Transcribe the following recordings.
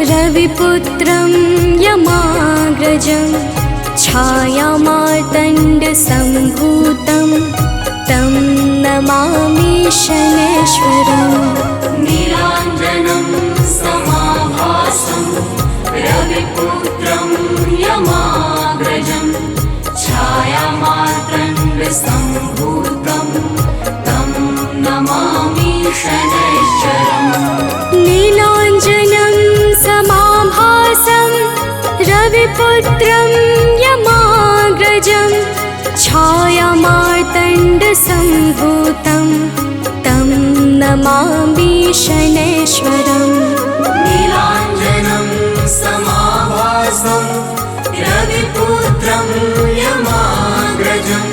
रविपुत्रं यमाग्रजं छायामार्तण्डसम्भूतं तं नमामि शनैश्वरम्। नीलाञ्जनं समाभासं रविपुत्रं यमाग्रजं छायामार्तण्डसम्भूतं तं नमामि शनैश्वरम्। नीलाञ्जनं समाभासं रविपुत्रं यमाग्रजं छायामार्तण्डसम्भूतं तं नमामि शनैश्वरम्। नीलाञ्जनं समाभासं रविपुत्रं यमाग्रजं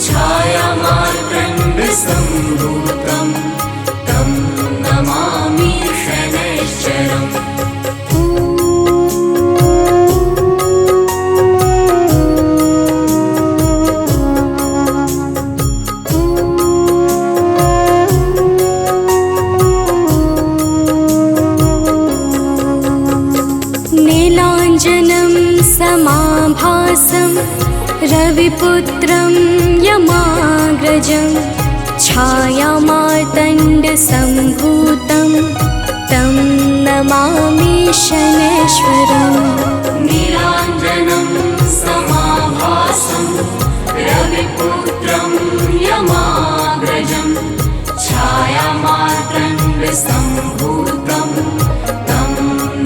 छायामार्तण्डसम्भूतं तं नमामि शनैश्वरम्। नीलाञ्जनं समाभासं रविपुत्रं यमाग्रजं छायामार्तण्डसम्भूतं तं नमामि शनैश्वरम्। नीलाञ्जनं समाभासं रविपुत्रं यमाग्रजं छायामार्तण्डसम्भूतं तं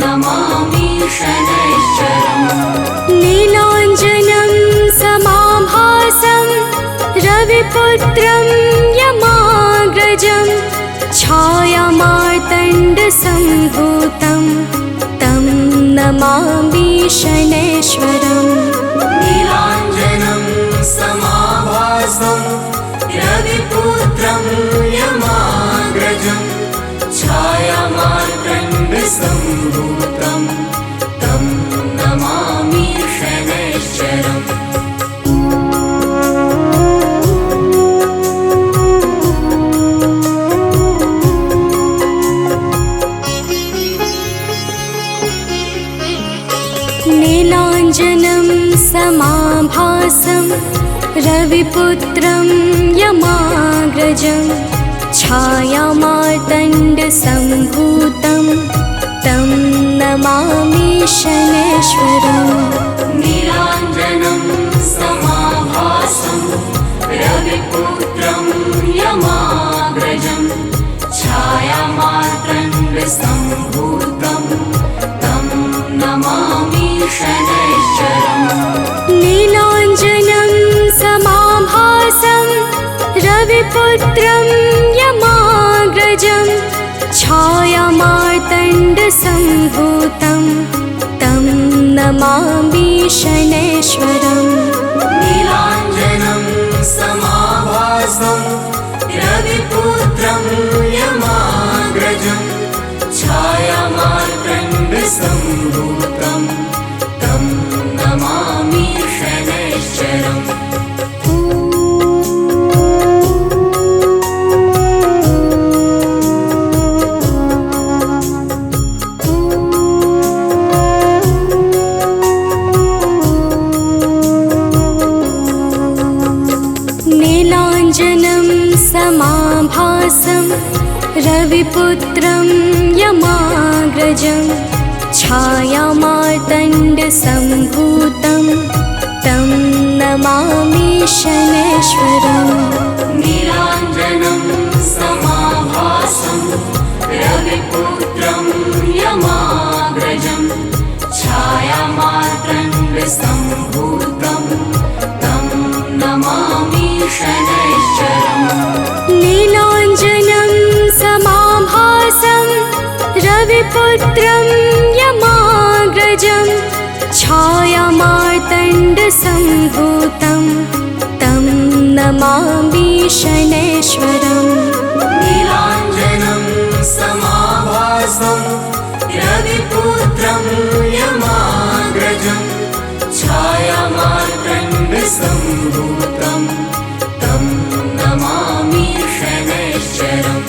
नमामि शनैश्वरम्। नीलाञ्जनं समाभासं रविपुत्रं यमाग्रजं छायामार्तण्डसम्भूतं तं नमामि शनैश्वरम्। नीलाञ्जनं समाभासं रविपुत्रं यमाग्रजं छायामार्तण्डसम्भूतं तं नमामि शनैश्वरम्। नीलाञ्जनं समाभासं रविपुत्रं यमाग्रजं छायामार्तण्डसम्भूतं तं नमामि शनैश्वरम्। नीलाञ्जनं समाभासं रविपुत्रं यमाग्रजं छायामार्तण्डसम्भूतं तं नमामि शनैश्वरम्। नीलाञ्जनं समाभासं रविपुत्रं यमाग्रजं छायामार्तण्डसम्भूतं तं नमामि शनैश्वरम्। नीलाञ्जनं समाभासं रविपुत्रं यमाग्रजं छायामार्तण्डसम्भूतं तं नमामि शनैश्वरम्। नीलाञ्जनं समाभासं रविपुत्रं यमाग्रजं छायामार्तण्डसम्भूतं तं नमामि शनैश्वरम्। नीलाञ्जनं समाभासं रविपुत्रं यमाग्रजं छायामार्तण्डसम्भूतं तं नमामि शनैश्वरम्। नीलाञ्जनं समाभासं रविपुत्रं यमाग्रजं छायामार्तण्डसम्भूतं तं नमामि शनैश्वरम्। नीलाञ्जनं समाभासं रविपुत्रं यमाग्रजं छायामार्तण्डसम्भूतं तं नमामि शनैश्वरम्।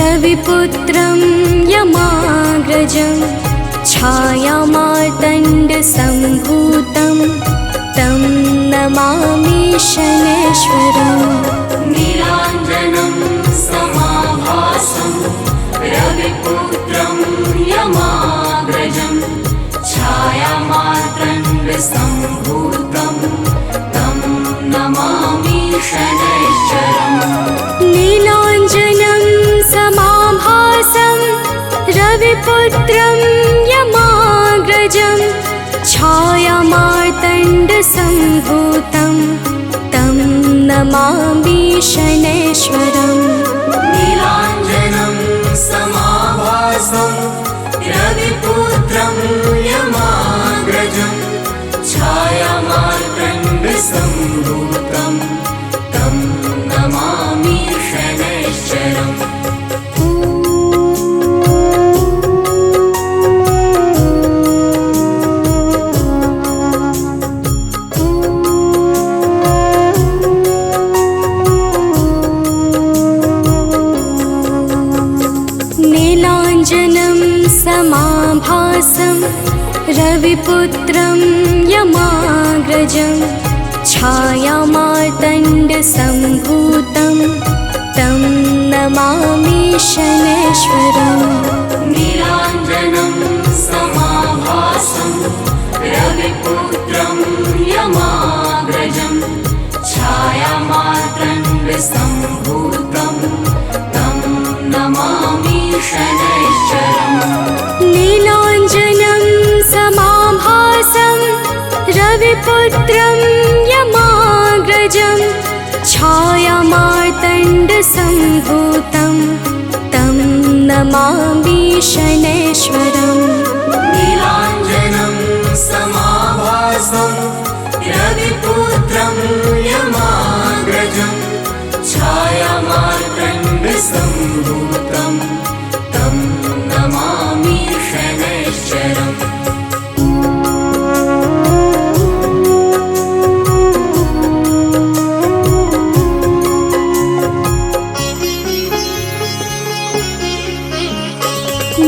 रविपुत्रं यमाग्रजं छायामार्तण्डसम्भूतं तं नमामि शनैश्वरम् नीलाञ्जनं समाभासं रविपुत्रं यमाग्रजं छायामार्तण्डसम्भूतं तं नमामि शनैश्वरम् नीलाञ्जनं समाभासं रविपुत्रं यमाग्रजं छायामार्तण्डसम्भूतं तं नमामि शनैश्वरम् नीलाञ्जनं समाभासं रविपुत्रं यमाग्रजं छायामार्तण्डसम्भूतं तं नमामि शनैश्वरम् नीलाञ्जनं समाभासं रविपुत्रं यमाग्रजं छायामार्तण्डसम्भूतं तं नमामि शनैश्वरम् नीलाञ्जनं समाभासं रविपुत्रं यमाग्रजं छायामार्तण्डसम्भूतं तं नमामि शनैश्वरम् नीलाञ्जनं समाभासं रविपुत्रं यमाग्रजं छायामार्तण्डसम्भूतं तं नमामि शनैश्वरम् नीलाञ्जनं समाभासं रविपुत्रं यमाग्रजं छायामार्तण्डसम्भूतं तं नमामि शनैश्वरम्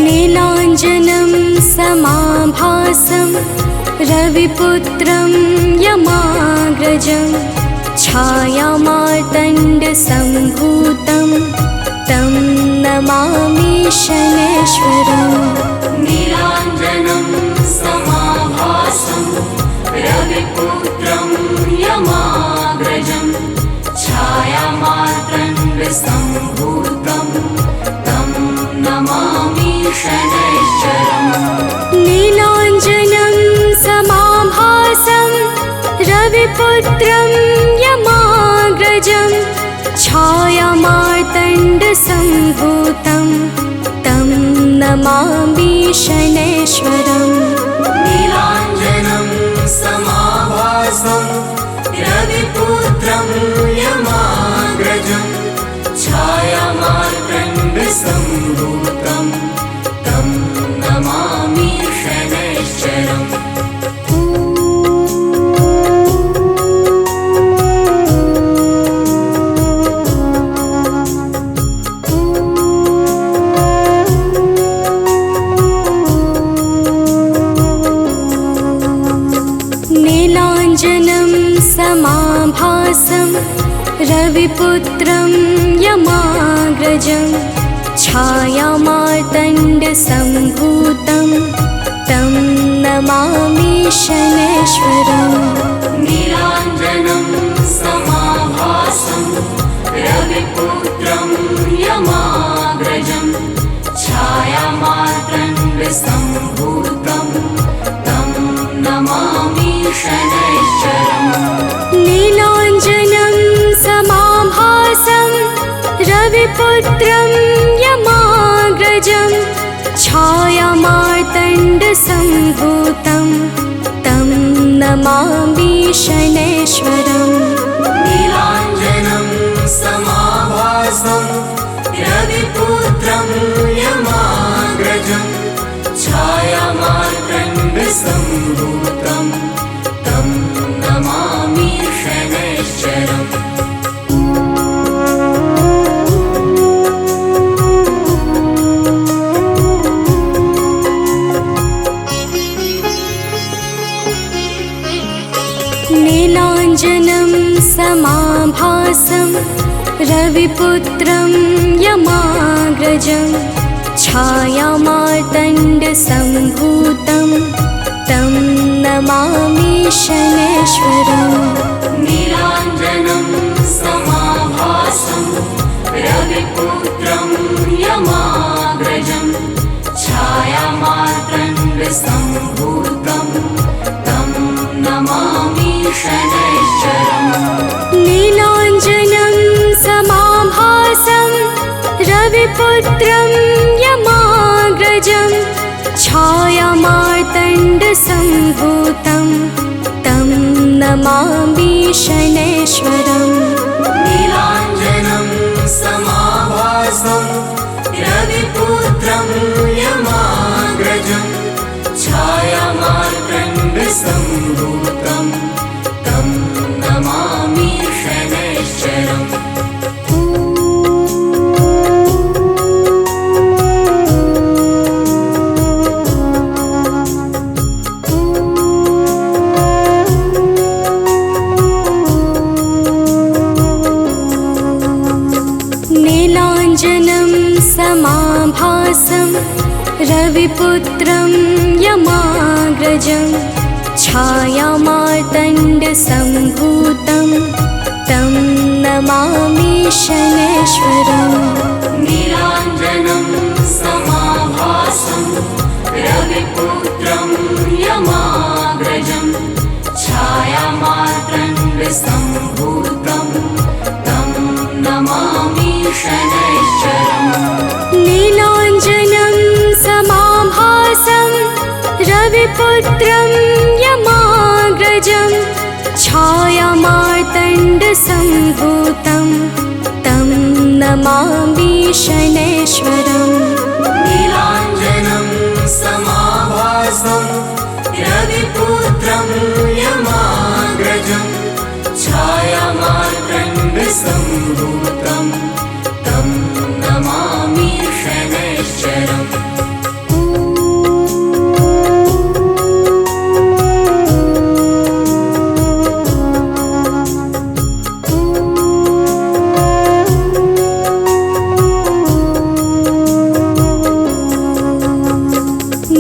नीलाञ्जनं समाभासं रविपुत्रं यमाग्रजं छायामार्तण्डसम्भूतं तं नमामि शनैश्वरम् नीलाञ्जनं समाभासं रविपुत्रं यमाग्रजं छायामार्तण्डसम्भूतं तं नमामि शनैश्वरम् नीलाञ्जनं समाभासं रविपुत्रं यमाग्रजं छायामार्तण्डसम्भूतं तं नमामि शनैश्वरम् नीलाञ्जनं समाभासं रविपुत्रं यमाग्रजं छायामार्तण्डसम्भूतं तं नमामि शनैश्वरम् नीलाञ्जनं समाभासं रविपुत्रं यमाग्रजं छायामार्तण्डसम्भूतं तं नमामि शनैश्वरम् नीलाञ्जनं समाभासं रविपुत्रं यमाग्रजं छायामार्तण्डसम्भूतं तं नमामि शनैश्वरम् नीलाञ्जनं समाभासं रविपुत्रं यमाग्रजं छायामार्तण्डसम्भूतं तं नमामि शनैश्वरम् नीलाञ्जनं समाभासं रविपुत्रं यमाग्रजं छायामार्तण्डसम्भूतं तं नमामि शनैश्वरम् रविपुत्रं यमाग्रजं छायामार्तण्डसम्भूतं तं नमामि शनैश्वरम्। नीलाञ्जनं समाभासं रविपुत्रं यमाग्रजं छायामार्तण्डसम्भूतं तं नमामि शनैश्वरम्। नीलाञ्जनं समाभासं रविपुत्रं यमाग्रजं छायामार्तण्डसम्भूतं तं नमामि शनैश्वरम्। नीलाञ्जनं समाभासं रविपुत्रं यमाग्रजं छायामार्तण्डसम्भूतं तं नमामि शनैश्वरम्। नीलाञ्जनं समाभासं रविपुत्रं यमाग्रजं छायामार्तण्डसम्भूतं तं नमामि शनैश्वरम्। नीलाञ्जनं समाभासं रविपुत्रं यमाग्रजं छायामार्तण्डसम्भूतं तं नमामि शनैश्वरम्। नीलाञ्जनं समाभासं रविपुत्रं यमाग्रजं छायामार्तण्डसम्भूतं तं नमामि शनैश्वरम्। नीलाञ्जनं समाभासं रविपुत्रं यमाग्रजं छायामार्तण्डसम्भूतं तं नमामि शनैश्वरम्।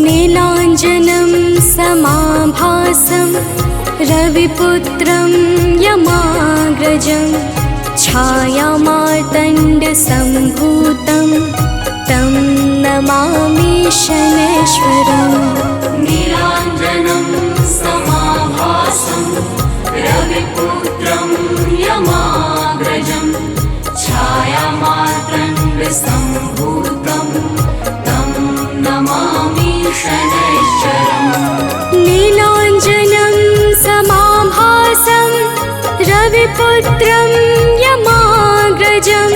नीलाञ्जनं समाभासं रविपुत्रं यमाग्रजं छायामार्तण्डसम्भूतं तं नमामि शनैश्वरम्। नीलाञ्जनं समाभासं रविपुत्रं यमाग्रजं छायामार्तण्डसम्भूतं तं नमामि शनैश्वरम्। नीलाञ्जनं समाभासं रविपुत्रं यमाग्रजं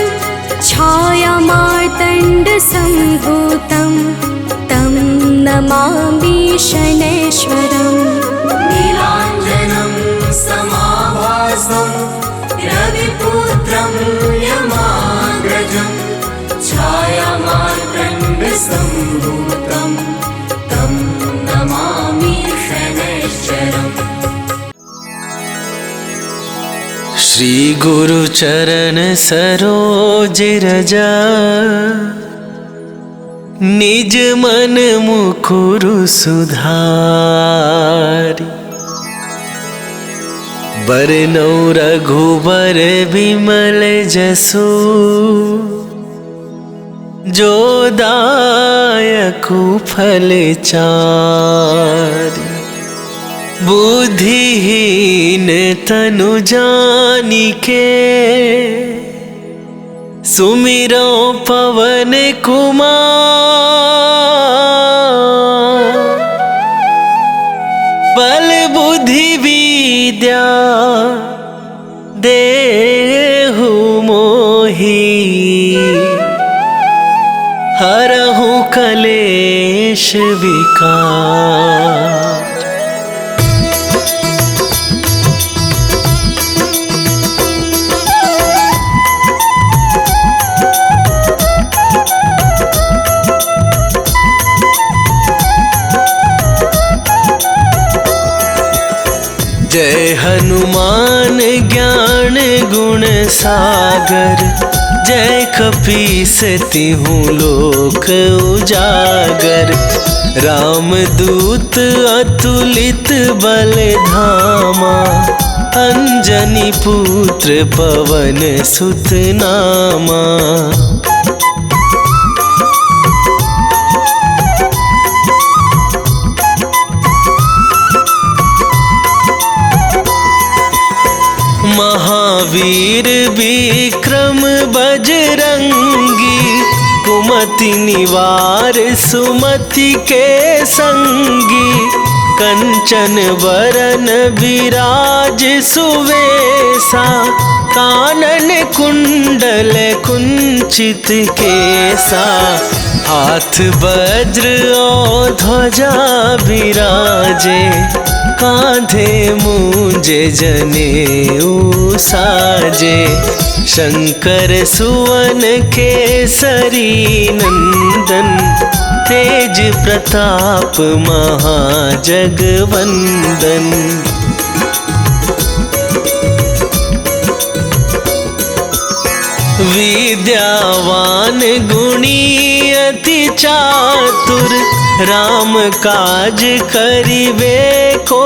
छायामार्तण्डसम्भूतं तं नमामि शनैश्वरम्। नीलाञ्जनं समाभासं रविपुत्रं यमाग्रजं छायामार्तण्डसम्भूतं तं नमामि शनैश्वरम्। श्री गुरु चरण सरोज रजा निज मन मुकुरु सुधारी। बरनौ रघुबर बिमल जसु जो दायकु फल चारि। बुद्धिहीन तनु जानिके सुमिरो पवन कुमार। बल बुद्धि विद्या देहु मोहि हरहु कलेश विकार। जय हनुमान ज्ञान गुण सागर, जय कपीस तिहु लोक उजागर। रामदूत अतुलित बल धामा, अंजनी पुत्र पवन सुत नामा। महावीर विक्रम बजरंगी, कुमति निवार सुमति के संगी। कंचन बरन विराज सुवेसा, कानन कुंडल कुंचित केसा। हाथ वज्र और ध्वजा विराजे, कांधे मूंजे जनेऊ साजे। शंकर सुवन केसरी नंदन, तेज प्रताप महाजगवंदन। विद्यावान गुणी अति चातुर, राम काज करिबे को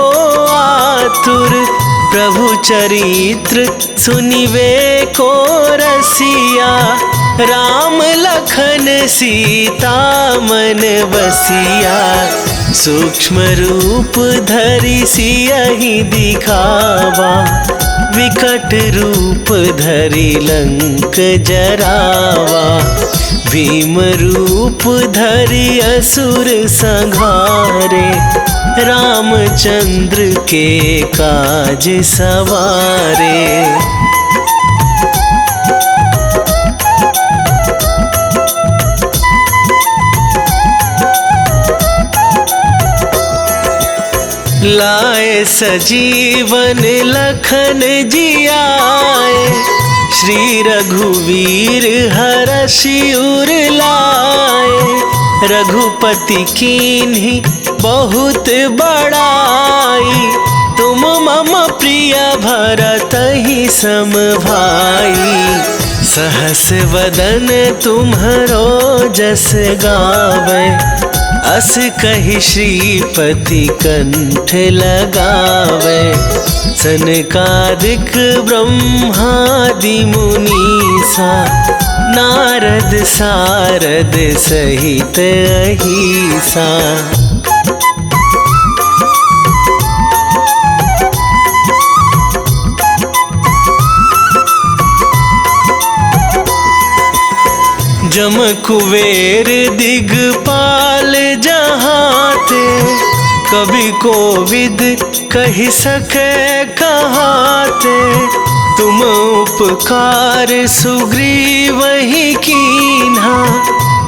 आतुर। प्रभु चरित्र सुनिबे को रसिया, राम लखन सीता मन बसिया। सूक्ष्म रूप धरि सियहि दिखावा, विकट रूप धरि लंक जरावा। भीम रूप धरि असुर संहारे, रामचंद्र के काज सवारे। लाए सजीवन लखन जियाए, श्री रघुवीर हरषि उर लाए। रघुपति कीन्ही बहुत बड़ाई, तुम मम प्रिय भरतहि सम भाई। सहस वदन तुम्हरो जस गावे, अस कहि श्रीपति कंठ लगावे। सनकादिक ब्रह्मादि मुनीसा, नारद सारद सहित अहिसा। जम कुबेर दिगपाल जहाते, कवि कोविद कहि सके कहाते। तुम उपकार सुग्रीवहि कीन्हा,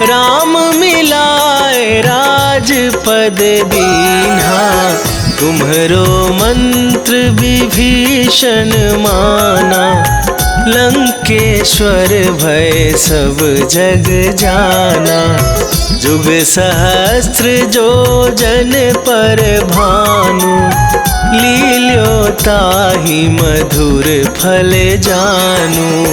राम मिलाए राजपद दीन्हा। तुम्हरो मंत्र विभीषण माना, लंकेश्वर भय सब जग जाना। जुग सहस्त्र जो जन पर भानु, लील्यो ताहि मधुर फल जानू।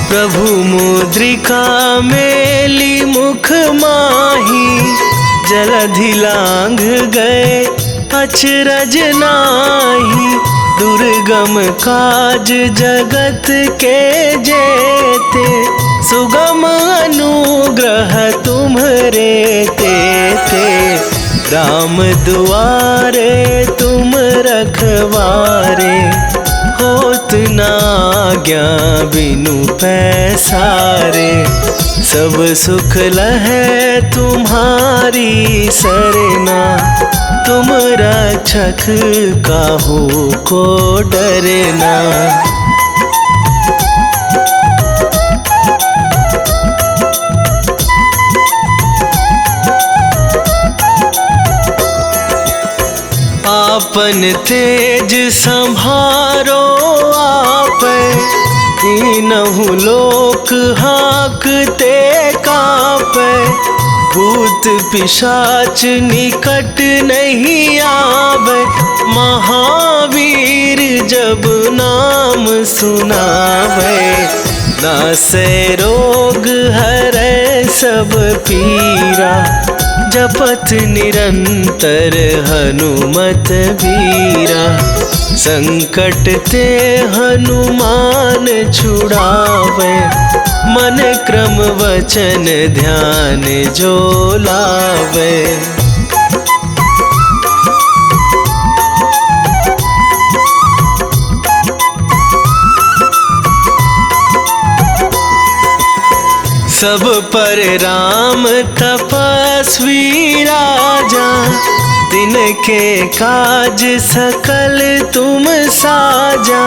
प्रभु मुद्रिका मेली मुख माही, जलधि लांघ गए अचरज नाही। दुर्गम काज जगत के जेते, सुगम अनुग्रह तुम्हरे तेते। राम दुआरे तुम रखवारे, होत न आज्ञा बिनु पैसारे। सब सुख लहै तुम्हारी सरना, तुम रक्षक काहू को डरना। आपन तेज संभारो आपै, तीनहु लोक हाकते कापै। भूत पिशाच निकट नहीं आवे, महावीर जब नाम सुनावे। नासे रोग हरै सब पीरा, जपत निरंतर हनुमत वीरा। संकट ते हनुमान छुड़ावे, मन क्रम वचन ध्यान जो लावे। सब पर राम तपस्वी राजा, तिनके काज सकल तुम साजा।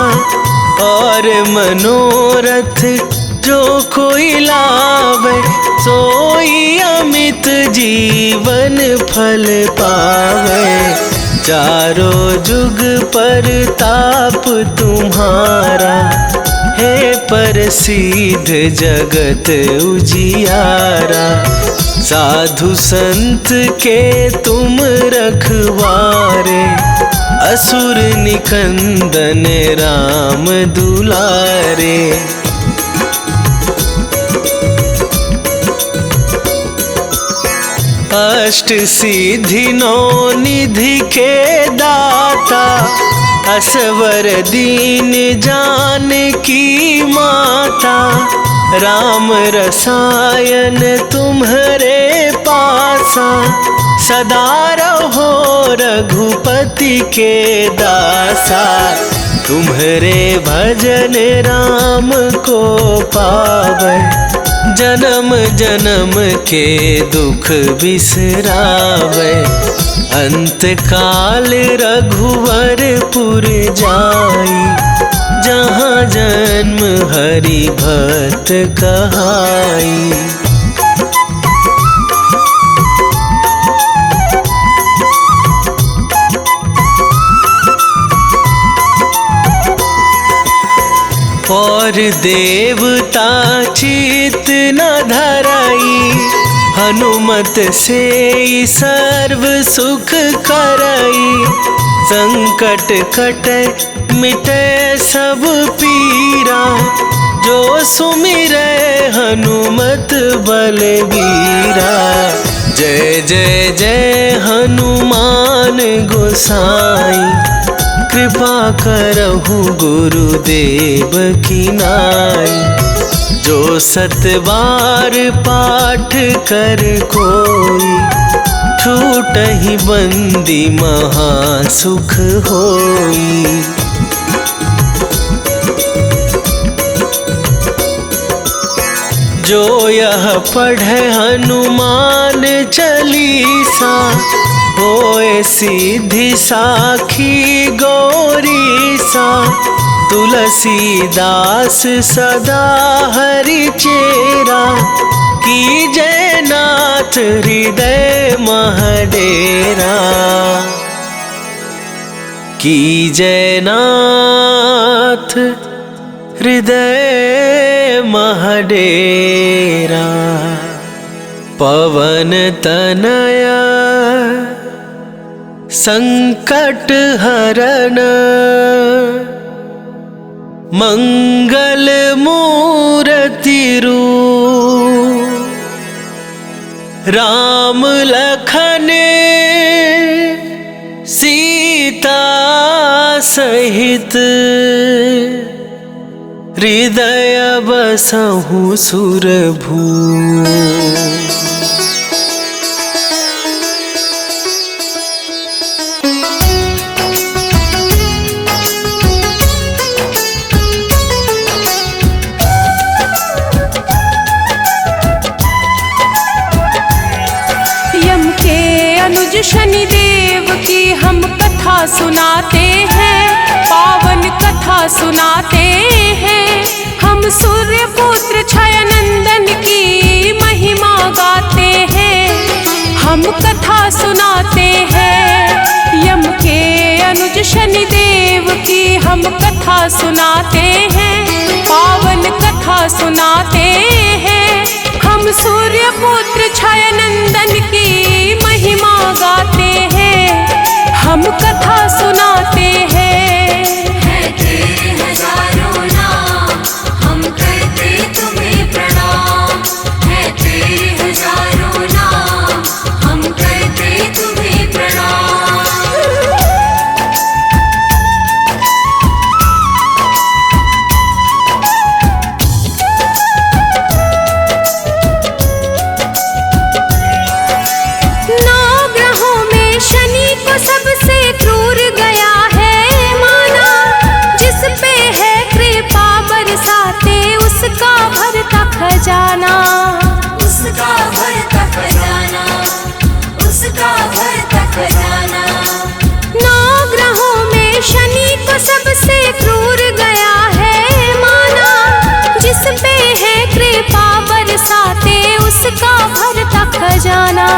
और मनोरथ जो कोई लावे, सोई अमित जीवन फल पावे। चारों जुग पर ताप तुम्हारा, हे प्रसिद्ध जगत उजियारा। साधु संत के तुम रखवारे, असुर निकंदन राम दुलारे। अष्ट सिद्धि नौ निधि के दाता, असवर दीन जानकी माता। राम रसायन तुम्हारे पासा, सदा रहो रघुपति के दासा। तुम्हारे भजन राम को पावे, जन्म जन्म के दुख बिसरावे। अंत काल रघुवरपुर जाई, जहाँ जन्म हरि भक्त कहाई। और देवता चित न धराई, हनुमत से सर्व सुख करई। संकट कटे मिटे सब पीरा, जो सुमिरै हनुमत बलबीरा। जय जय जय हनुमान गोसाई, कृपा करहु गुरुदेव की नाई। जो सतबार पाठ कर कोई, छूटहि बंदी महासुख होई। जो यह पढ़े हनुमान चालीसा, होए सिद्धि साखी गौरीसा। तुलसीदास सदा हरि चेरा, कीजय नाथ हृदय महडेरा। कीजय नाथ हृदय महडेरा। पवन तनया संकट हरण, मंगल मूर्ति रूप। राम लखन सीता सहित, हृदय बसहु सुरभू। शनिदेव की हम कथा सुनाते हैं, पावन कथा सुनाते हैं। हम सूर्य पुत्र छाया नंदन की महिमा गाते हैं। हम कथा सुनाते हैं, यम के अनुज शनिदेव की हम कथा सुनाते हैं, पावन कथा सुनाते हैं। हम हम सूर्य पुत्र छाया नंदन की महिमा गाते हैं, हम कथा सुनाते हैं। है तेरे हजारों नाम, हम करते तुम्हें प्रणाम। है तेरे हजारों नाम, हम करते तुम्हें प्रणाम। नौ ग्रहों में शनि को सबसे क्रूर गया है माना, जिस पे है कृपा बरसाते उसका भरता खजाना। उसका भरता खजाना, उसका भरता खजाना। नौ ग्रहों में शनि को सबसे क्रूर गया है माना, जिस पे है कृपा बरसाते उसका भरता खजाना।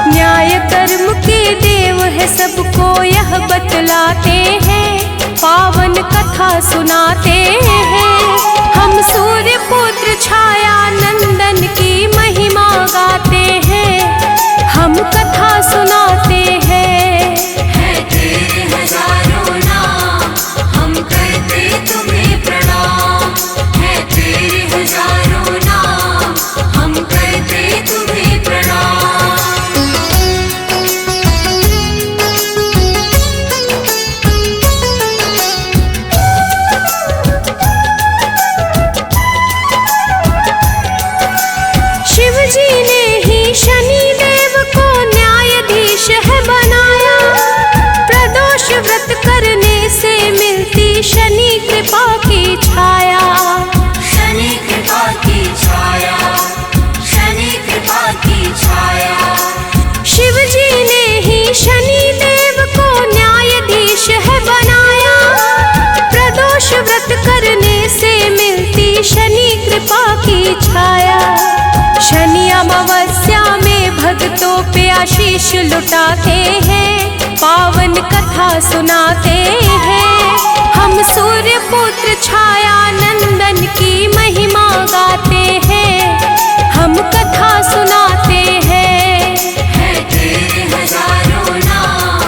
न्याय कर्म के देव है सबको यह बतलाते हैं, पावन कथा सुनाते हैं। हम सूर्य पुत्र छाया नंदन की महिमा गाते हैं, हम कथा सुनाते हैं। है तेरे हजारों नाम, हम करते तुम्हें प्रणाम। है तेरे हजारों नाम, हम करते तुम्हें प्रणाम। शिव जी ने ही शनि देव को न्यायाधीश है बनाया, प्रदोष व्रत करने से मिलती शनि कृपा की छाया। शनि कृपा की छाया, शनि कृपा की छाया। शिव जी ने ही शनि देव को न्यायाधीश है बनाया, प्रदोष व्रत करने से मिलती शनि कृपा की छाया। शनि अमावस्या में भक्तों पे आशीष लुटाते हैं, पावन कथा सुनाते हैं। हम सूर्य पुत्र छाया नंदन की महिमा गाते हैं, हम कथा सुनाते हैं। है तेरे हजारों नाम,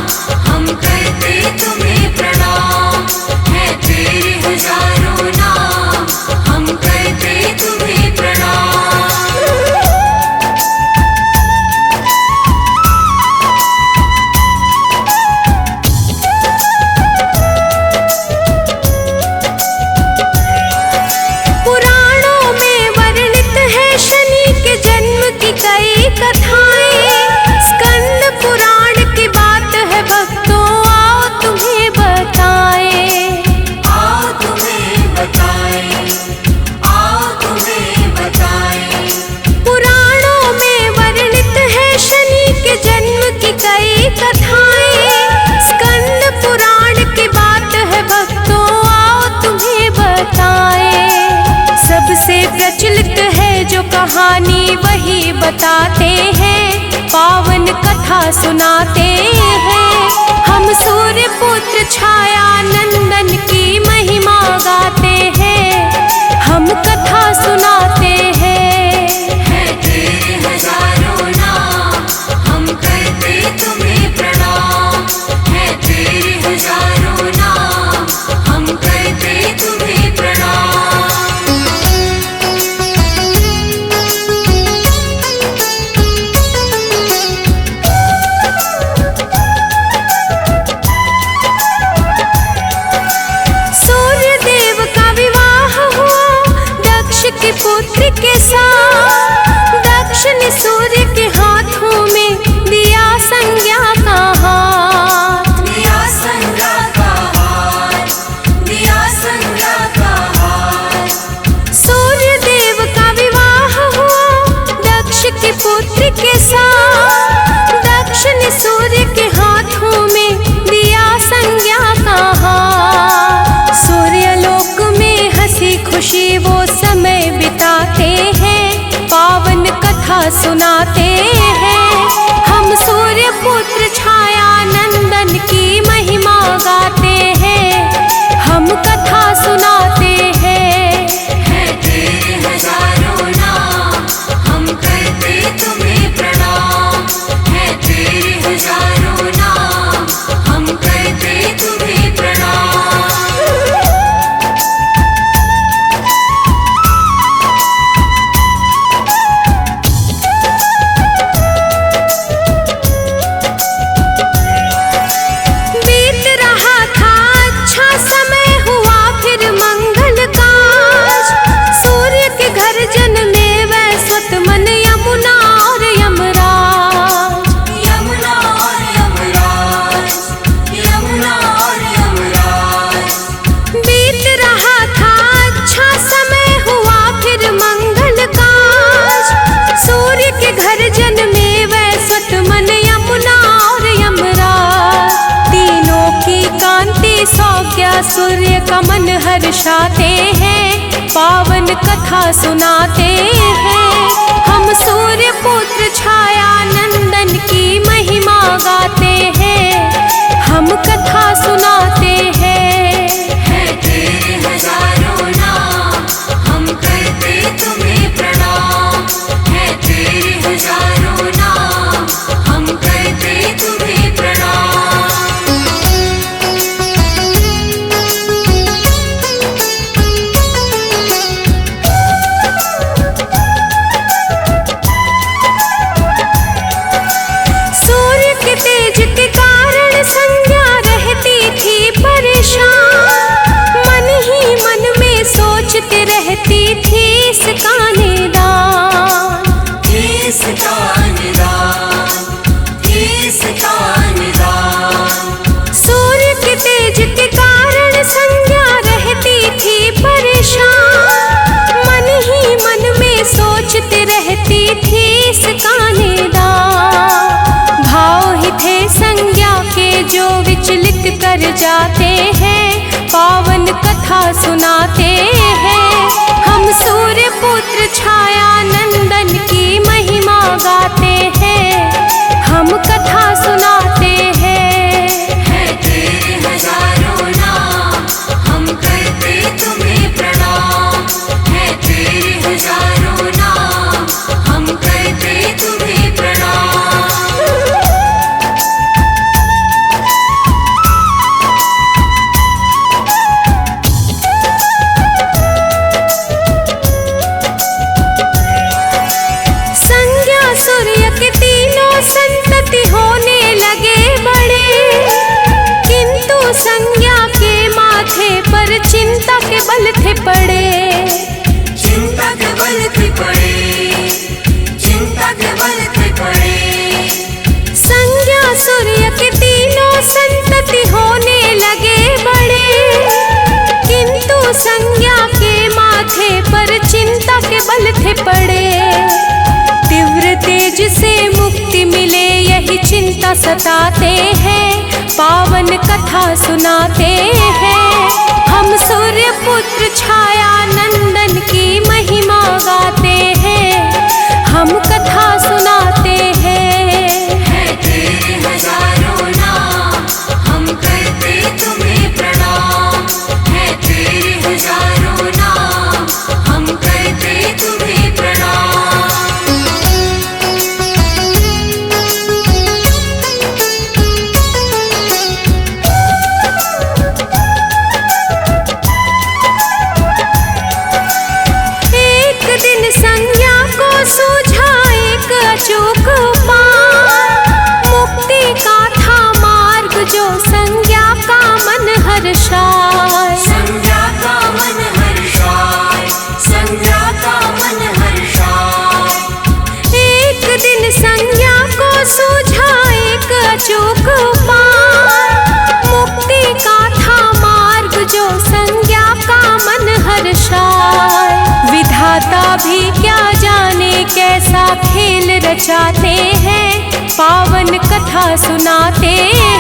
हम करते तुम्हें प्रणाम। है तेरे हजारों नाम, हम करते तुम्हें प्रणाम। पुराणों में वर्णित है शनि के जन्म की कई कथाएं, स्कंद पुराण की बात है भक्तों आओ तुम्हें बताएं। आओ तुम्हें बताएं, आओ तुम्हें बताएं। पुराणों में वर्णित है शनि के जन्म की कई कथाएं, स्कंद पुराण की बात है भक्तों आओ तुम्हें बताएं। सबसे प्रचलित है जो कहानी वही बताते हैं, पावन कथा सुनाते हैं। हम सूर्य पुत्र छाया नंदन की महिमा गाते हैं, हम कथा सुनाते हैं। है तेरे हजारों नाम, हम करते तुम्हें प्रणाम। है तेरे हजारों नाम, हम करते तुम्हें प्रणाम। सूर्य देव का विवाह हुआ दक्ष की पुत्र के साथ, दक्ष ने सूर्य के हाथों में दिया संज्ञा का हाथ। दिया संज्ञा का हार, दिया संज्ञा का हार। सूर्य देव का विवाह हुआ दक्ष के पुत्र के साथ, दक्ष ने सूर्य के हाथों में दिया संज्ञा का हाथ। सूर्य लोक में हंसी खुशी वो समय बिताते हैं, पावन कथा सुनाते सुनाते हैं। हम सूर्य पुत्र छाया नंदन की महिमा गाते हैं। हम कथा सुनाते हैं। है तेरे हजारों नाम, हम करते तुम्हें प्रणाम। है तेरे हजारों नाम, हम करते तुम्हें प्रणाम। सूर्य के तेज के कारण संज्ञा रहती थी परेशान। मन ही मन में सोचते रहती थी इसका निदान। इसका निदान, इसका निदान। सूर्य के तेज के कारण संज्ञा रहती थी परेशान। मन ही मन में सोचते रहती थी इसका निदान। भाव ही थे संज्ञा के जो विचलित कर जाते हैं। पावन कथा सुनाते हैं। हम सूर्य पुत्र छाया नंदन की महिमा गाते हैं। हम कथा सुनाते हैं। है तेरे हजारों नाम, हम करते तुम्हें प्रणाम। है तेरे हजारों नाम, हम करते तुम्हें प्रणाम। संज्ञा सूर्य के तीनों संतति होने लगे बड़े। किंतु संज्ञा के माथे पर चिंता के बल थे पड़े। चिंता के बल थे पड़े, चिंता के बल थे पड़े। संज्ञा सूर्य के तीनों संतति होने लगे बड़े। किंतु संज्ञा के माथे पर चिंता के बल थे पड़े। तीव्र तेज से मुक्ति मिले यही चिंता सताते हैं। पावन कथा सुनाते हैं। हम सूर्य पुत्र छाया नंदन की महिमा गाते हैं। हम कथा सुनाते हैं। है तेरे हजारों नाम, हम करते तुम्हें प्रणाम। है तेरे हजारों नाम, हम करते तुम्हें प्रणाम। एक दिन संज्ञा को सूझा एक अचूक उपाय। मुक्ति का था मार्ग जो संज्ञा का मन हर्षाए। संज्ञा का मन हर्षाए, संज्ञा का मन हर्षाए। एक दिन संज्ञा को सूझा एक अचूक उपाय। मुक्ति का था मार्ग जो संज्ञा का मन हर्षाए। विधाता भी क्या जाने कैसा खेल रचाते हैं। पावन कथा सुनाते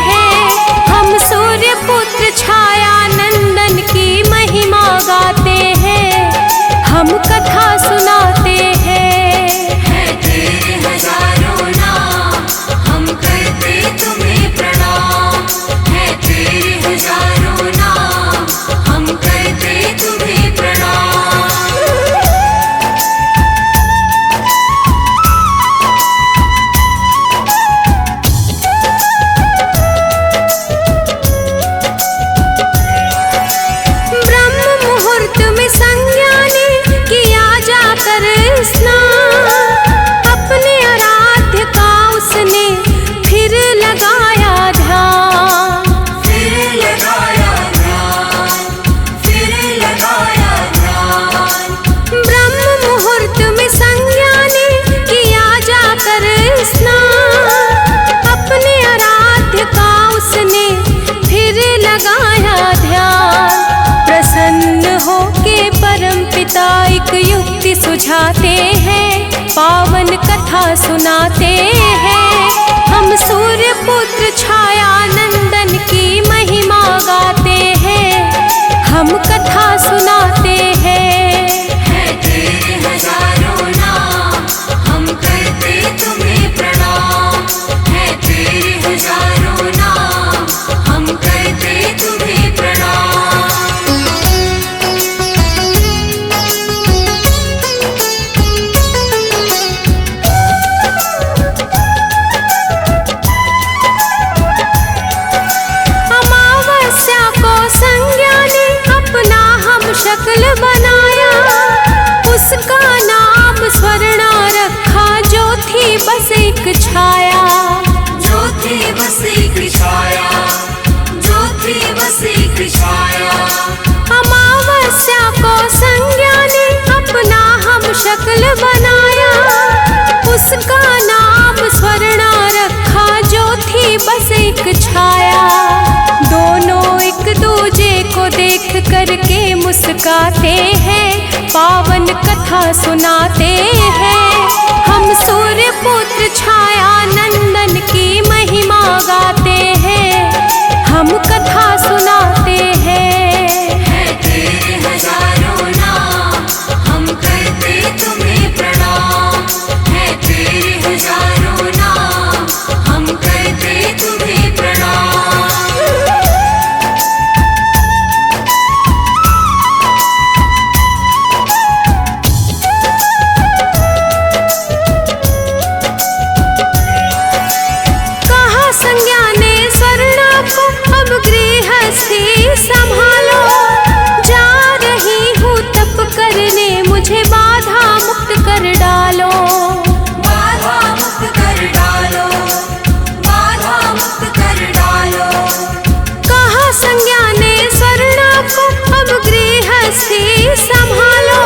हैं। हम सूर्य पुत्र छाया नंदन की महिमा गाते हैं। हम कथा सुनाते हैं। है तेरे हजारों नाम, हम करते तुम्हें प्रणाम। है तेरे हजारों नाम, हम करते तुम्हें प्रणाम। ब्रह्म मुहूर्त में संज्ञा ने किया जाकर स्नान। अपने आराध्य का उसने फिर लगाया ध्यान। फिर लगाया ध्यान, फिर लगाया ध्यान। ब्रह्म मुहूर्त में संज्ञा ने किया जाकर स्नान। अपने आराध्य का उसने फिर लगाया ध्यान। प्रसन्न होके परम पिता एक युक्ति सुझाते हैं। पावन कथा सुनाते हैं। हम सूर्य पुत्र छाया नंदन की महिमा गाते हैं। हम कथा सुनाते हैं। है तेरे हजारों एक छाया, जो थी बस एक छाया, जो थी बस एक छाया। अमावस्या को संज्ञा ने अपना हम शक्ल बनाया, उसका नाम स्वर्णा रखा, जो थी बस एक छाया। दोनों एक दूजे को देख करके मुस्काते हैं, पावन कथा सुनाते हैं। हम सूर्य पुत्र छाया नंदन की महिमा गाते हैं, हम कथा सुनाते हैं। है तेरे हजारों नाम, हम करते तुम्हें प्रणाम। है तेरे हजारों नाम, हम करते तुम्हें प्रणाम। कहा संज्ञा ने स्वर्णा को, अब गृहस्थी संभालो, जा रही हूँ तप करने, मुझे बाधा मुक्त कर डालो। बाधा मुक्त कर डालो, बाधा मुक्त कर डालो। कहा संज्ञा ने स्वर्णा को, अब गृहस्थी संभालो,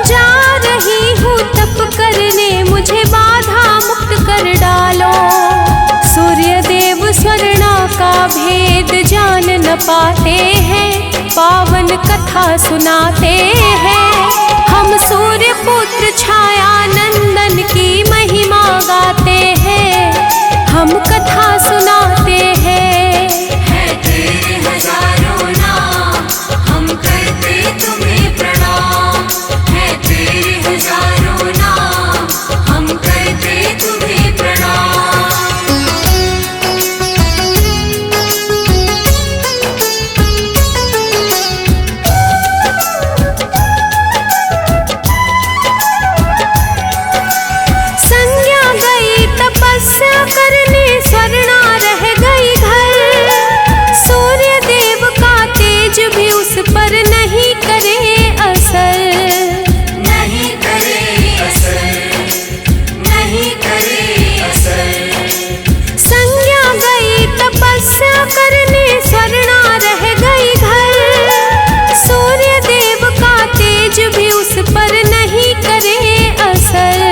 जा रही हूँ तप करने, मुझे बाधा मुक्त कर डालो। सूर्य देव स्वर्णा का भेद जान न पाते हैं, पावन कथा सुनाते हैं। हम सूर्य पुत्र छाया नंदन की महिमा गाते हैं, हम कथा सुनाते हैं। है तेरे हजारों नाम, हम करते तुम्हें प्रणाम। है तेरे हजारों नाम, हम करते तुम्हें प्रणाम। संज्ञा गई तपस्या करने, स्वर्णा रह गई घर। सूर्य देव का तेज भी उस पर नहीं करे असर, नहीं करे असर, नहीं करे असर। संज्ञा गई तपस्या करने, स्वर्णा रह गई घर। सूर्य देव का तेज भी उस पर नहीं करे असर।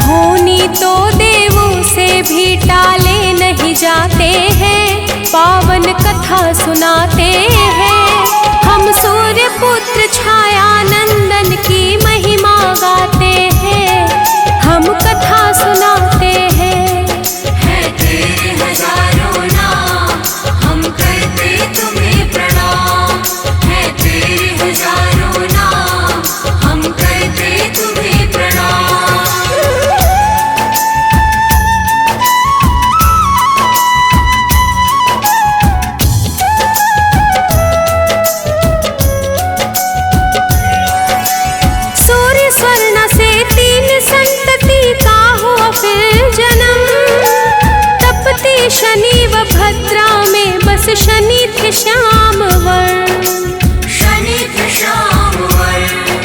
होनी तो देवों से भी टाले नहीं जाते हैं, पावन कथा सुनाते हैं। हम सूर्य पुत्र छाया नंदन की महिमा गाते हैं, हम कथा सुनाते हैं। है तेरे हजारों नाम, हम करते तुम्हें प्रणाम। है तेरे हजारों नाम, हम करते तुम्हें प्रणाम। सूर्य स्वर्ण से 3 संतति का हुआ फिर जन्म, तपती शनि व भद्रा में बस शनि थे श्याम वर्ण। शनि थे श्याम वर्ण,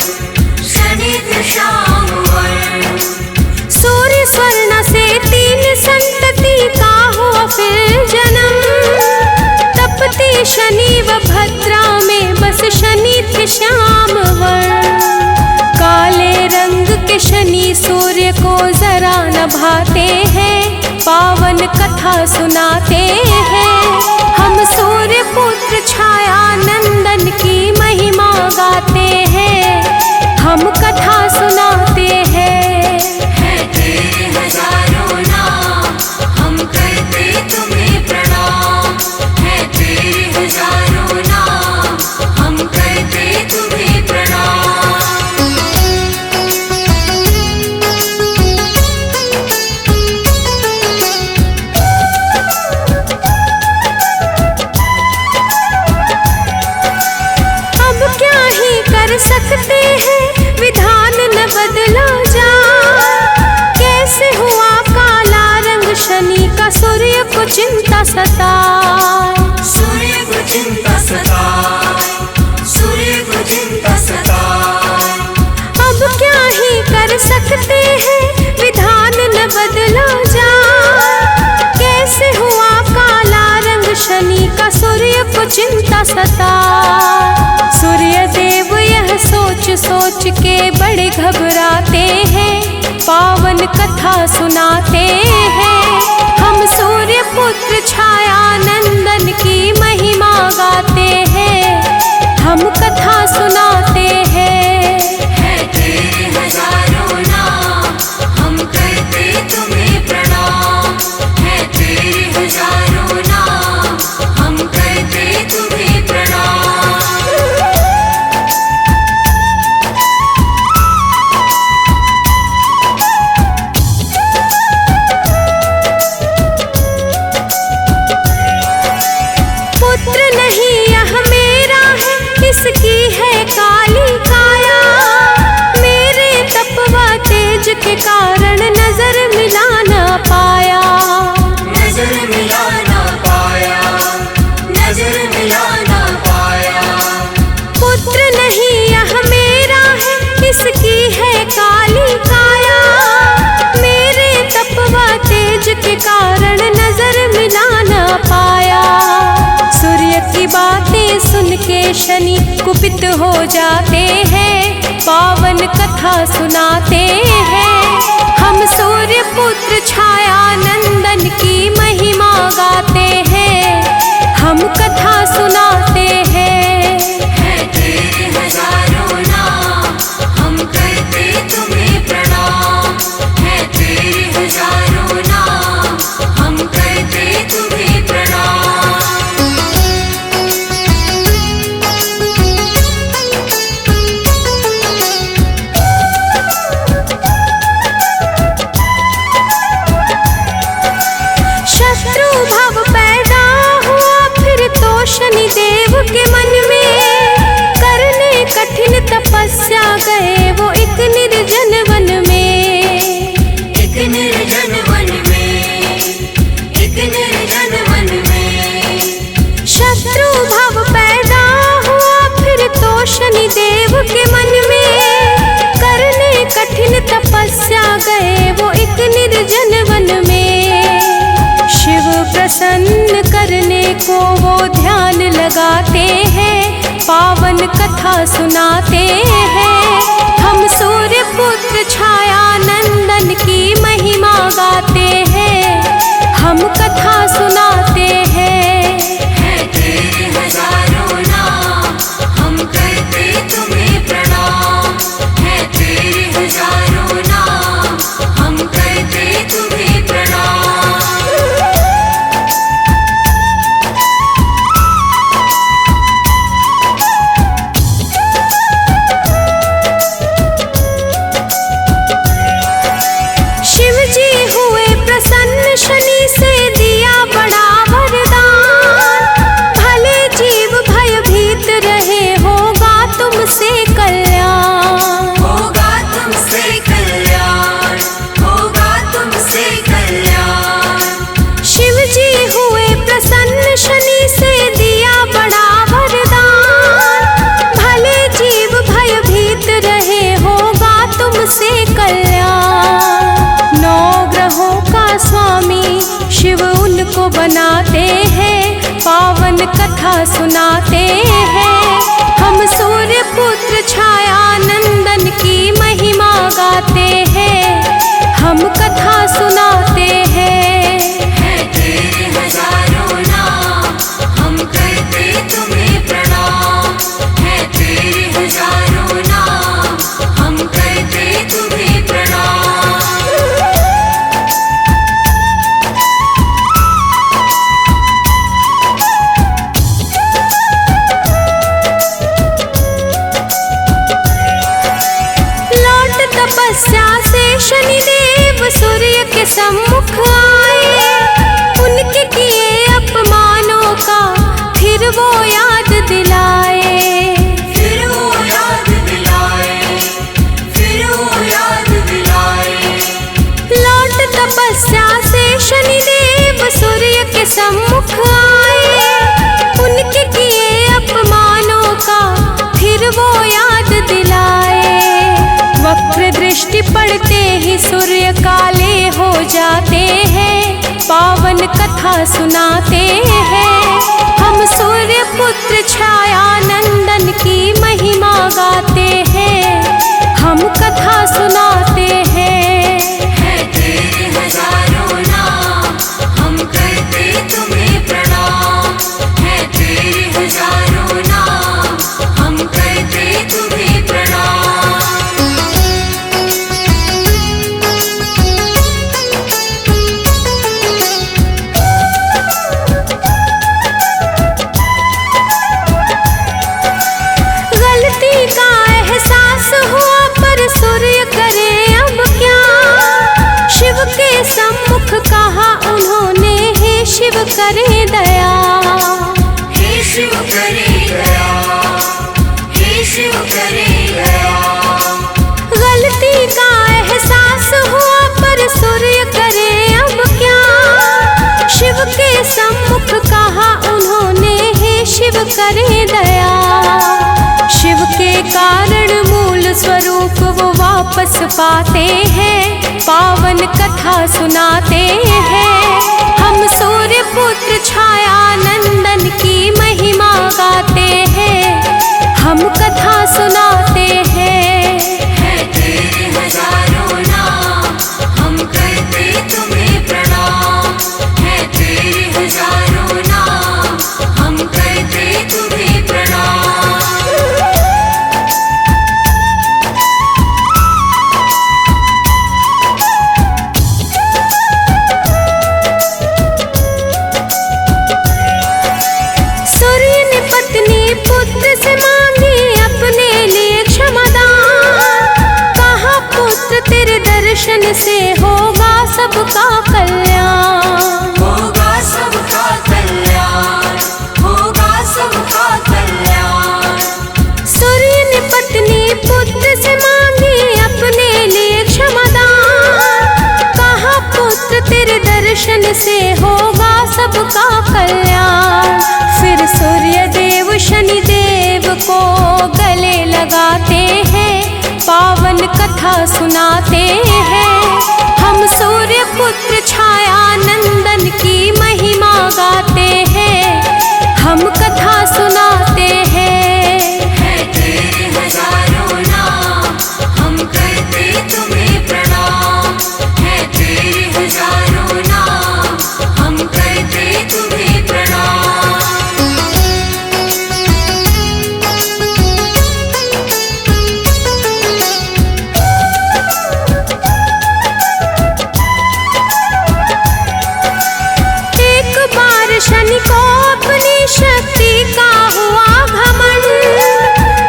शनि थे श्याम वर्ण। सूर्य स्वर्ण से 3 संतति का हुआ फिर जन्म, तपती शनि व भद्रा में बस शनि थे श्याम वर्ण। काले रंग के शनि सूर्य को जरा न भाते हैं, पावन कथा सुनाते हैं। हम सूर्य पुत्र छाया नंदन की महिमा गाते हैं, हम कथा सुनाते हैं। है तेरे हजारों नाम, हम करते तुम्हें प्रणाम। है तेरे हजारों नाम, हम करते तुम्हें प्रणाम। सकते हैं, विधान न बदला जा। कैसे हुआ काला रंग शनि का, सूर्य को चिंता सताए। सूर्य को चिंता सताए, सूर्य को चिंता सताए। अब क्या ही कर सकते हैं, विधान न बदला सता। सूर्य देव यह सोच सोच के बड़े घबराते हैं, पावन कथा सुनाते हैं। हम सूर्य पुत्र छाया नंदन की महिमा गाते हैं, हम कथा सुनाते हैं। है तेरे हजारों नाम, हम करते तुम्हें प्रणाम। है तेरे हजारों नाम, हम करते तुम्हें प्रणाम। पुत्र नहीं यह मेरा है, इसकी है काली काया। मेरे तपवा तेज के कारण नजर मिला न पाया। नजर मिला ना पाया, नजर मिला ना पाया। पुत्र नहीं यह मेरा है, इसकी है काली काया। मेरे तपवा तेज के कारण नजर मिला न पाया। सूर्य की बातें सुन के शनि कुपित हो जाते हैं, पावन कथा सुनाते हैं। हम सूर्य पुत्र छाया नंदन की महिमा गाते हैं, हम कथा सुनाते हैं। है तेरे हजारों नाम, हम करते तुम्हें प्रणाम। है तेरे हजारों नाम, हम करते तुम्हें प्रणाम। शत्रु भाव पैदा हुआ फिर तो शनि देव के मन में। करने कठिन तपस्या गए वो एक निर्जन वन में। एक निर्जन वन में, एक निर्जन वन में। शत्रु भाव पैदा हुआ फिर तो शनि देव के मन में। करने कठिन तपस्या गए वो एक निर्जन वन में। शिव प्रसन्न करने को वो ध्यान लगाते हैं, पावन कथा सुनाते हैं। हम सूर्य पुत्र छाया नंदन की महिमा गाते हैं, हम कथा सुनाते हैं। है तेरे हजारों नाम, हम करते तुम्हें प्रणाम। है तेरे हजारों नाम, हम करते तुम्हें प्रणाम। शिव जी हुए प्रसन्न शनि से दिया बड़ा वरदान। भले जीव भयभीत रहे होगा तुमसे कल्याण। होगा तुमसे कल्याण, होगा तुमसे कल्याण। शिव जी हुए प्रसन्न शनि से दिया बड़ा वरदान। भले जीव भयभीत रहे होगा तुमसे कल्याण। नौ ग्रहों का स्वामी शिव उनको बनाते हैं, पावन कथा सुनाते हैं। हम सूर्य पुत्र छाया नंदन की महिमा गाते हैं, हम कथा सुनाते हैं। है तेरे हजारों नाम, हम करते तुम्हें प्रणाम। है तेरे हजारों नाम, हम करते तुम्हें प्रणाम। लौट तपस्या से शनिदेव सूर्य के सम्मुख आए। उनके किए अपमानों का फिर वो याद दिलाए। फिर वो याद दिलाए, फिर वो याद दिलाए। लौट तपस्या से शनिदेव सूर्य के सम्मुख आए। उनके किए अपमानों का फिर वो याद दिलाए। वक्र दृष्टि पड़ते ही सूर्य काले हो जाते हैं, पावन कथा सुनाते हैं। हम सूर्य पुत्र छाया नंदन की महिमा गाते हैं, हम कथा सुनाते हैं। है तेरे हजारों नाम, हम करते तुम्हें प्रणाम। है तेरे हजारों नाम, हम करते तुम्हें प्रणाम। गलती का एहसास हुआ पर सूर्य करे अब क्या, शिव के सम्मुख कहा उन्होंने, हे शिव करे दया। हे शिव करे दया, हे शिव करे दया। गलती का एहसास हुआ पर सूर्य करे अब क्या, शिव के सम्मुख कहा उन्होंने, हे शिव करे दया। शिव के कारण मूल स्वरूप वो वापस पाते हैं, पावन कथा सुनाते हैं। हम सूर्य पुत्र छाया नंदन की महिमा गाते हैं, हम कथा सुनाते हैं। है तेरे हजारों नाम, हम करते तुम्हें प्रणाम। है तेरे हजारों नाम, हम करते तुम्हें प्रणाम। सूर्य ने पत्नी पुत्र से मांगी अपने लिए क्षमादान, कहा पुत्र तेरे दर्शन से होगा सबका कल्याण। होगा सबका कल्याण, होगा सबका कल्याण। सूर्य ने पत्नी पुत्र से मांगी अपने लिए क्षमादान, कहा पुत्र तेरे दर्शन से होगा सबका कल्याण। फिर सूर्य देव शनि देव को गले लगाते हैं, पावन कथा सुनाते हैं। हम सूर्य पुत्र छाया नंदन की महिमा गाते हैं, हम कथा सुनाते हैं। है तेरे हजारों नाम, हम करते तुम्हें प्रणाम। है तेरे हजारों नाम, हम करते तुम्हें प्रणाम। एक बार शनि को अपनी शक्ति का हुआ घमंड,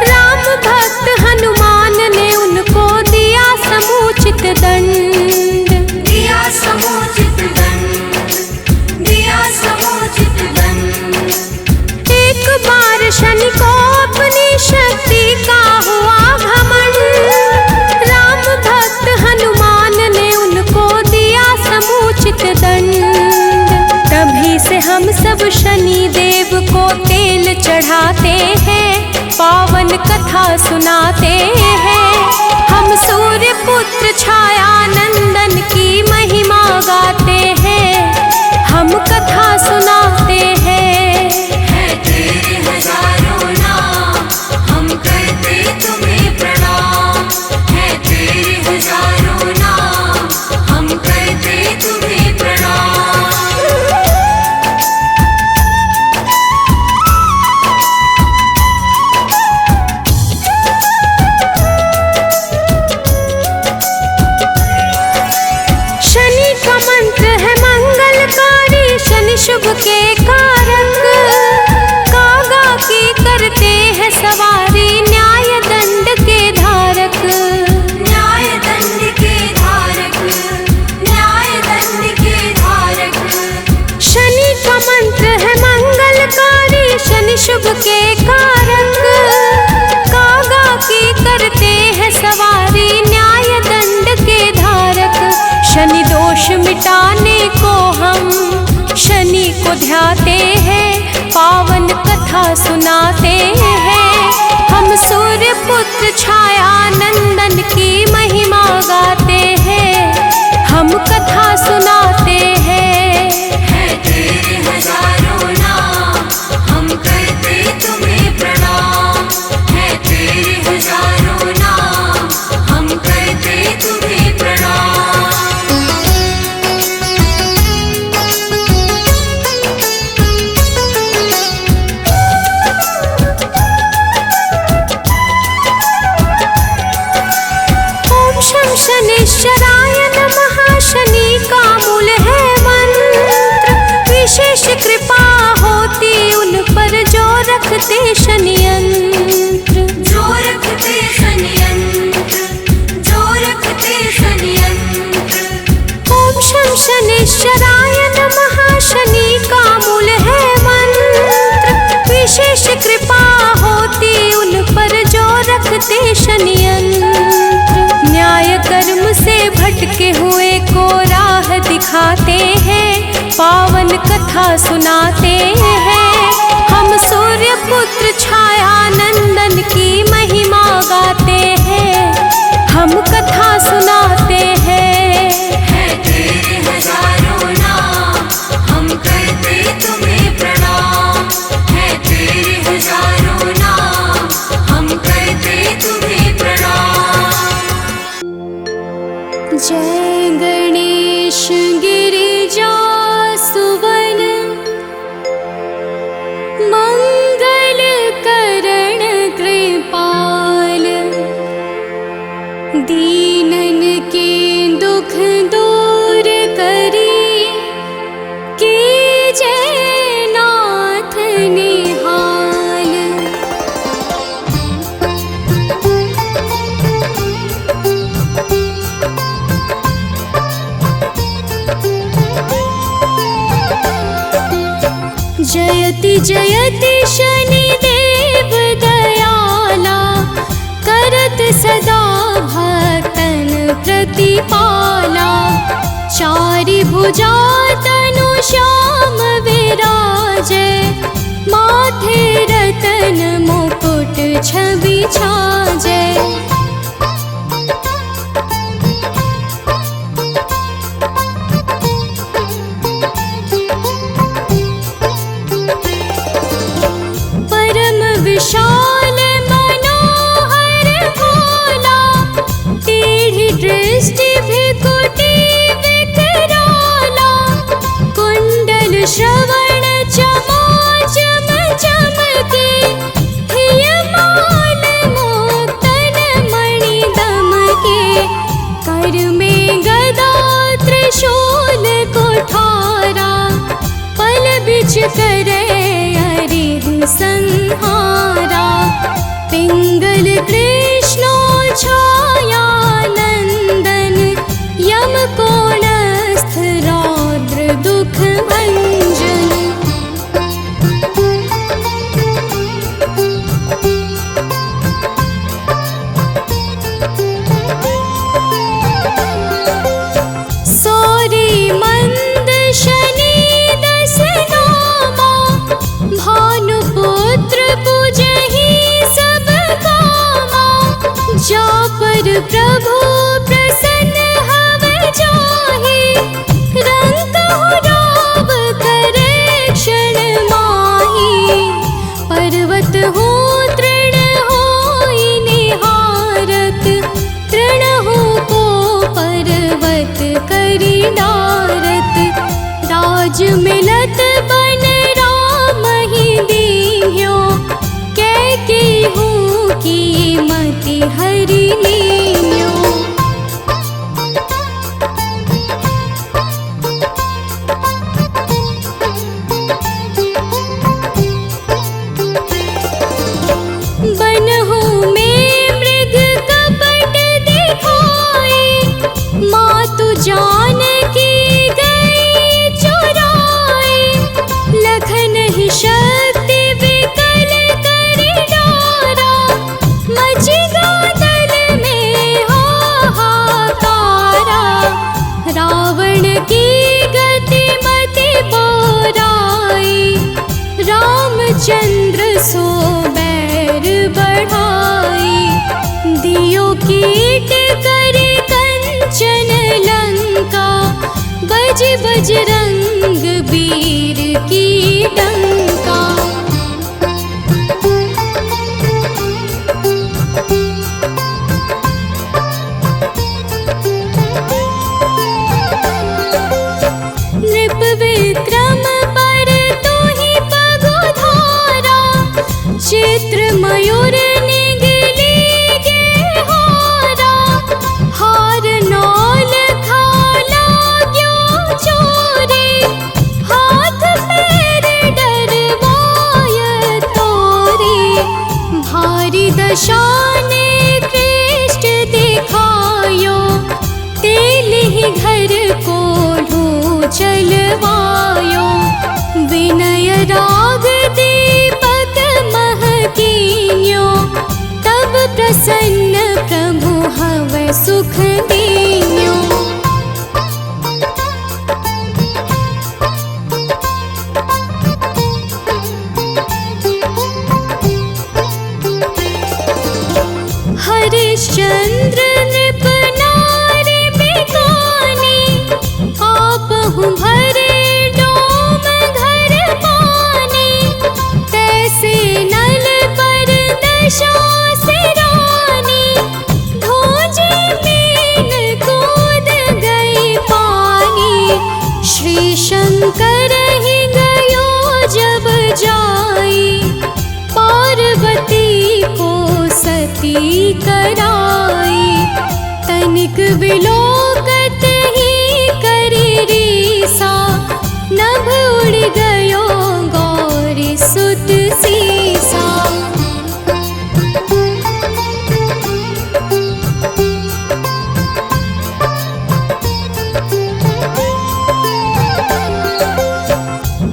राम भक्त हनुमान ने उनको दिया समुचित दंड। दिया समुचित दंड, दिया समुचित दंड। एक बार शनि को अपनी शक्ति का हुआ घमंड, राम भक्त हनुमान ने उनको दिया समुचित दंड। तभी से हम सब शनि देव को तेल चढ़ाते हैं, पावन कथा सुनाते हैं। हम सूर्य पुत्र छाया नंदन की महिमा गाते हैं, हम कथा सुनाते हैं। है तेरे हजारों नाम, हम करते तुम्हें प्रणाम। है तेरे हजारों नाम, हम करते तुम्हें प्रणाम। शनि का मंत्र है मंगलकारी, शनि शुभ के कारक, कागा की करते हैं सवारी, न्याय दंड के धारक। न्याय दंड के धारक, न्याय दंड के धारक। शनि का मंत्र है मंगलकारी, शनि शुभ के कारक, कागा की करते हैं सवारी, न्याय दंड के धारक। शनि दोष मिटाने को हम शनि को ध्याते हैं, पावन कथा सुनाते हैं। हम सूर्य पुत्र छाया नंदन की महिमा गाते हैं, हम कथा सुनाते हैं। है तेरे हजारों नाम, हम करते तुम्हें शनिश्चराय नमः, शनि का मूल है मंत्र, विशेष कृपा होती उन पर जो रखते शनियंत्र। जो रखते शनियंत्र, जो रखते शनियंत्र। ओम शं शनिश्चराय नमः, शनि का मूल है मंत्र, विशेष कृपा होती उन पर जो रखते शनियंत्र। न्याय कर्म से भटके हुए को राह दिखाते हैं, पावन कथा सुनाते हैं। हम सूर्य पुत्र छाया नंदन की महिमा गाते हैं, हम कथा सुनाते हैं। है तेरे हजारों नाम, हम करते तुम्हें प्रणाम। है तेरे हजारों नाम, हम करते तुम्हें प्रणाम। जय गणेश गिरिजा सुवन, मंगल करण कृपाल, दीनन के दुख दूर करी, कीजय नाथ निहाल। जयति जयति शनिदेव दयाला, करत सदा भक्तन प्रतिपाला। चारि भुजा तनु श्याम विराजे, माथे रतन मुकुट छवि छाजे। विशाल मनोहर भोला, टेढ़ी दृष्टि भृकुटी विकराला। कुंडल श्रवण चमाचम चमके, हियमाल मुक्तन मणि दमके। कर में गदा त्रिशूल कुठारा, पल बिच करे संहारा। पिंगल कृष्णो छाया नंदन, यम कोणस्थ रौद्र दुख भंजन। सौरी मंद शनि दस नामा, भानुपुत्र पूजहि सब कामा। जा पर प्रभु प्रसन्न हव जाहि, रंकहु राव करे क्षण माहि। पर्वत हो तृण होई निहारत, तृणहु को पर्वत करि डारत। राज मिलत बन राम ही दीन्ह्यो, कैकेयी की मति हरि लीन्ह्यो। बनहु में मृग कपट दिखाए, मातु जानकी गई चुराए। लखन ही शक्ति विकल करि डारा, मचि गादल में हाहाकारा। रावण की गति मति बोराई, रामचंद्र सो बैर बढ़ाई। दियो कीट करि कंचन लंका, बज बजरंग वीर की डंका। नृप विक्रम पर तो ही पगुधारा, चित्र मयूर निगली गे हारा। हार धुआयो। विनय राग दीपक महकीन्यो, तब प्रसन्न प्रभु हवै सुख दीन्यो। हरिश्चंद्र नृप नारी बिकानी, आपहु भरे डोम घर पानी। तैसे नल पर दशा सिरानी, धोजे मीन कूद गई पानी। श्री शंकर ही गयो जब जाई, पार्वती को सती कराई। तनिक विलोकत ही करी रीसा, नभ उड़ गयो गौरी सुत सीसा।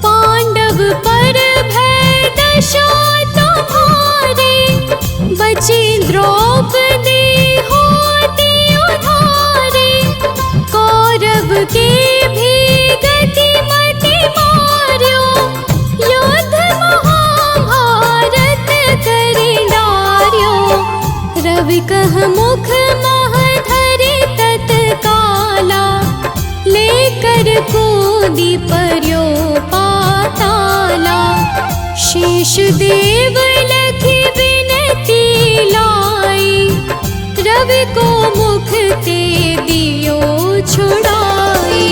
पांडव पर भय दशा तुम्हारी, बची द्रौपदी होती उधारी। कौरव के भी गति मति मार्यो, युद्ध महाभारत करि डार्यो। रवि कह मुख मह धरि तत्काला, लेकर कूदी पर्यो पाताला। शेष देव लखी विनती लाई, रवि को मुख ते दियो छुड़ाई।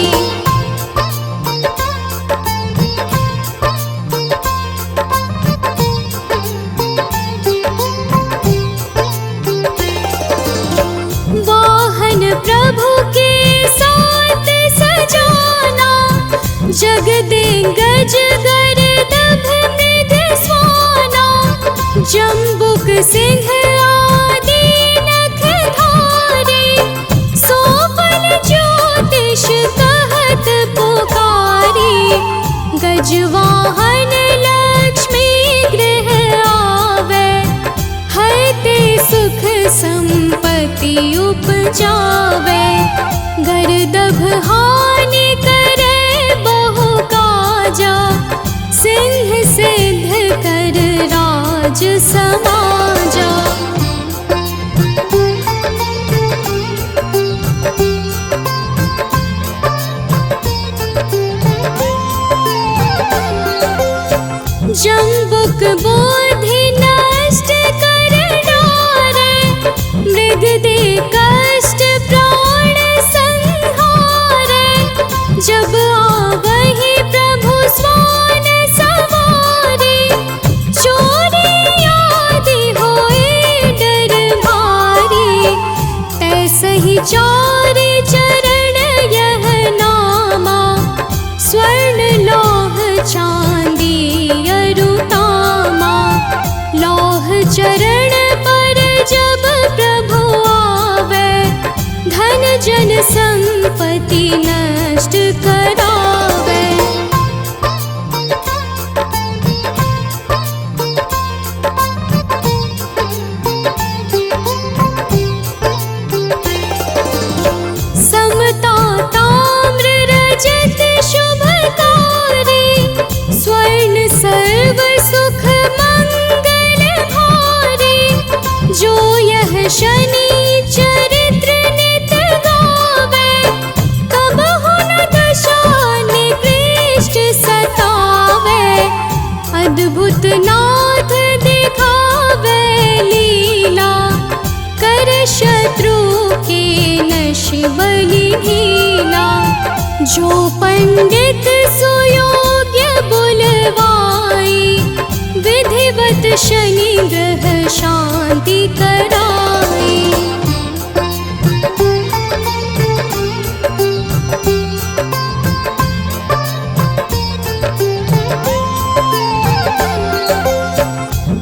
वाहन प्रभु के साथ सजाना, जग दे गज गर्दभ मृग स्वाना। जम्बुक सिंह आदि नख धारे, सोफल ज्योतिष कहत पुकारी। गजवाहन लक्ष्मी गृह आवे, हरते सुख संपत्ति उपजावे। गर्दभ हानि करे बहु काजा, सिंह सिद्ध कर राज समाजा। जम्बुक बोधि नष्ट कर डारे, मृग दे कष्ट प्राण संहारे। जब आवहि प्रभु स्वान सवारी, चोरी आदि होए डर भारी। तैसहि चारि चरण यह नामा, स्वर्ण लौह चांदी अरुतामा। लौह चरण पर जब प्रभु आवे, धन जन संपत्ति नष्ट करावे। समता ताम्र रजत शुभकारी, स्वर्ण सर्व सुख मंगल भारी। जो यह शनि चरित्र नित गावे, कबहु न दशा निकृष्ट सतावे। अद्भुत नाथ दिखावे लीला, कर शत्रु के नश बलि ढीला। जो पंडित सुयोग्य बुलवाई, विधिवत शनि ग्रह शांति कराई।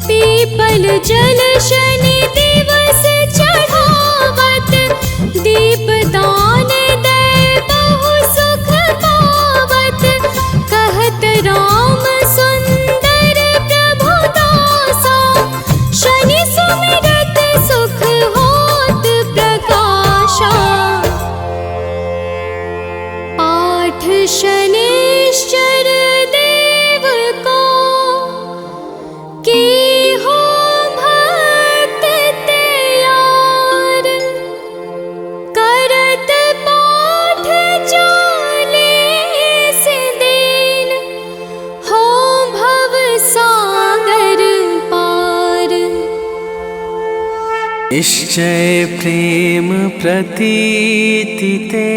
पीपल जल शनि दिवस चढ़ावत, दीप दान दे बहु सुख पावत। शनिश्चर देव को की हो भक्त तैयार, करत पाठ चालीस दिन हो भव सागर पार। निश्चय प्रेम प्रतीति ते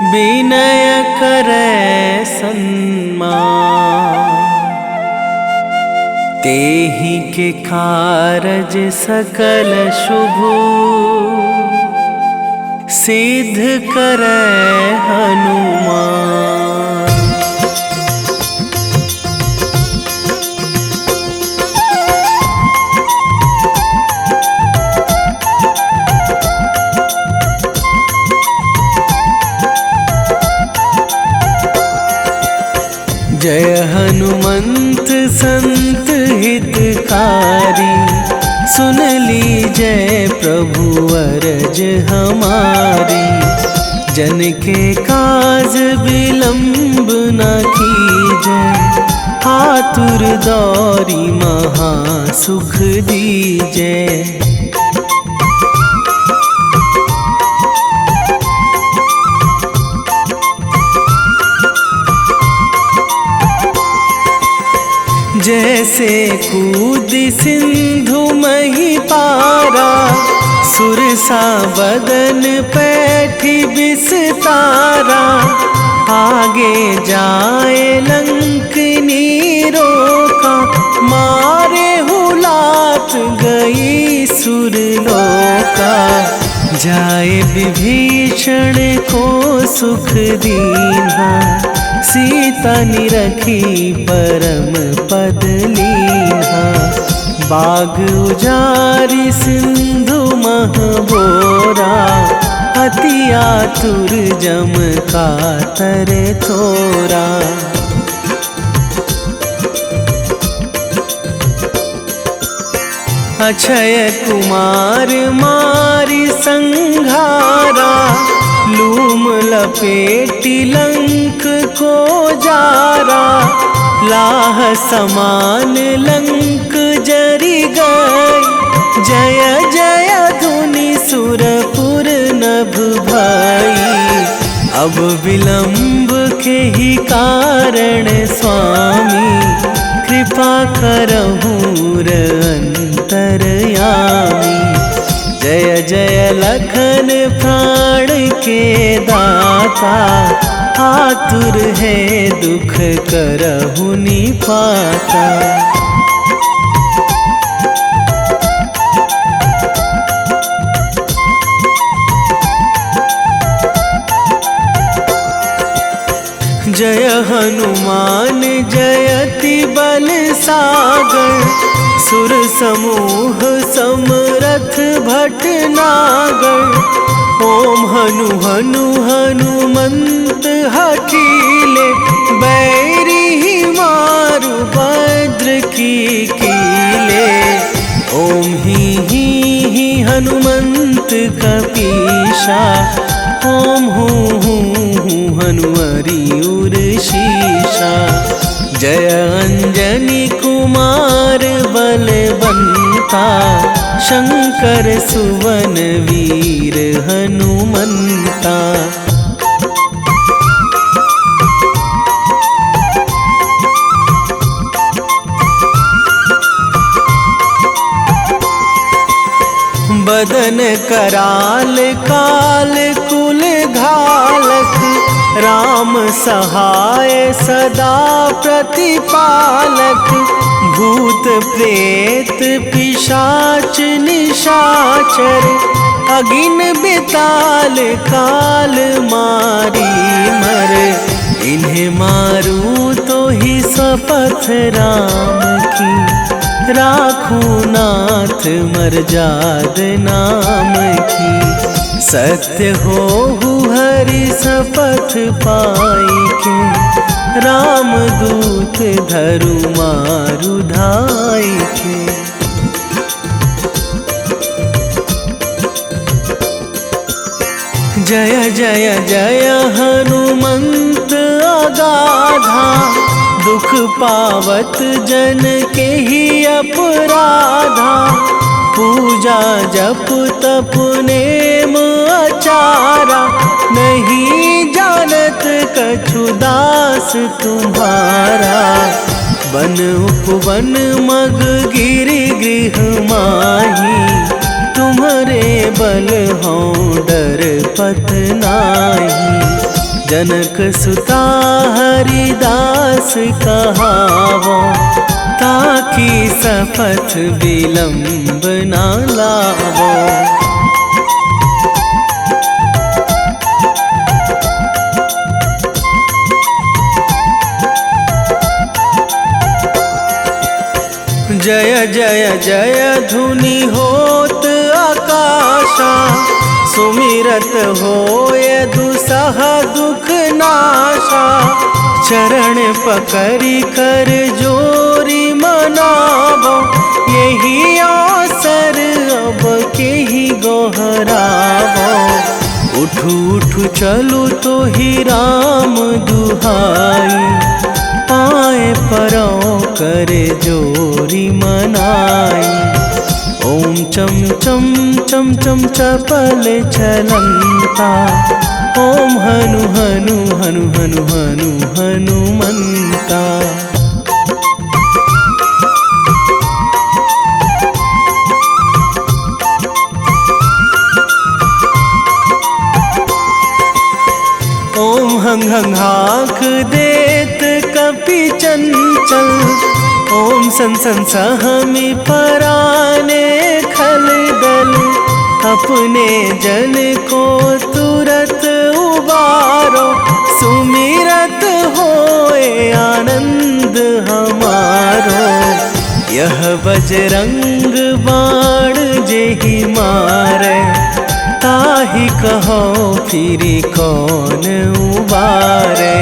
विनय करे सन्मान, तेहि के कारज सकल शुभ सिद्ध करे हनुमान। जय हनुमंत संत हितकारी, सुन लीजय प्रभु अरज हमारी। जन के काज विलंब न कीजय, आतुर दौरी महा सुख दीजय। जैसे कूद सिंधु मही पारा, सुरसा बदन पैठी बिस्तारा। आगे जाए लंकनी रोका, मारे हुलात गई सुरलोका। जाए विभीषण को सुख दीन्हा, सीता निरखी परम पद लीन्हा। बाग उजारी सिंधु महबोरा, अति आतुर जम कातर थोरा। अक्षय कुमार मारी संघारा, लूम लपेटी लंक को जारा। लाह समान लंक जरी गई, जय जय धुनि सुरपुर नभ भई। अब विलंब के ही कारण स्वामी, कृपा करहु अंतरयामी। जय जय लखन प्राण के दाता, आतुर है दुख करहु निपाता। जय हनुमान जयति बल सागर, सुर समूह समरथ भटनागर। ओम हनु हनु हनुमंत हठीले, बैरी मारु भद्र की कीले। ओम ही हनुमंत कपीशा, ओम हूँ हनुमरी उर शीशा। जय अंजनी कुमार बलवंता, शंकर सुवन वीर हनुमंता। बदन कराल काल कुल घालक, राम सहाय सदा प्रतिपालक। भूत प्रेत पिशाच निशाचर, अगिन बिताल काल मारी मर। इन्हें मारू तो ही शपथ राम की, राखू नाथ मर्याद नाम की। सत्य हो हरि शपथ पाई के, राम दूत धरु मारु धाई के। जय जय जय हनुमंत अगाधा, दुख पावत जन के ही अपराधा। पूजा जप तप नेम आचारा, नहीं जानत कछु दास तुम्हारा। वन उपवन मग गिरि गृह माही, तुम्हारे बल हो डर पत नाही। जनक सुता हरिदास कहावो, ताकि सपथ विलंब ना लावो। जय जय जय धुनि होत आकाशा, सुमिरत होय दुसह दुख नाशा। चरण पकड़ी कर जोरी मनावो, यही अवसर अब के ही गोहरावो। उठू उठू चलू तो ही राम दुहाई, पाए परो करे जोरी मनाई। ओम चम चम चम चम चपल चलंता, ओम हनु हनु हनु हनु हनु हनुमंता। ओम हंग हंग हाक देत कपि चंचल, ओम सन सन सहमी पराने खल दल। अपने जन को तुरत उबारो, सुमिरत होए आनंद हमारो। यह बजरंग बाण जेहि मारे, ताहि कहो फिरी कौन उबारे।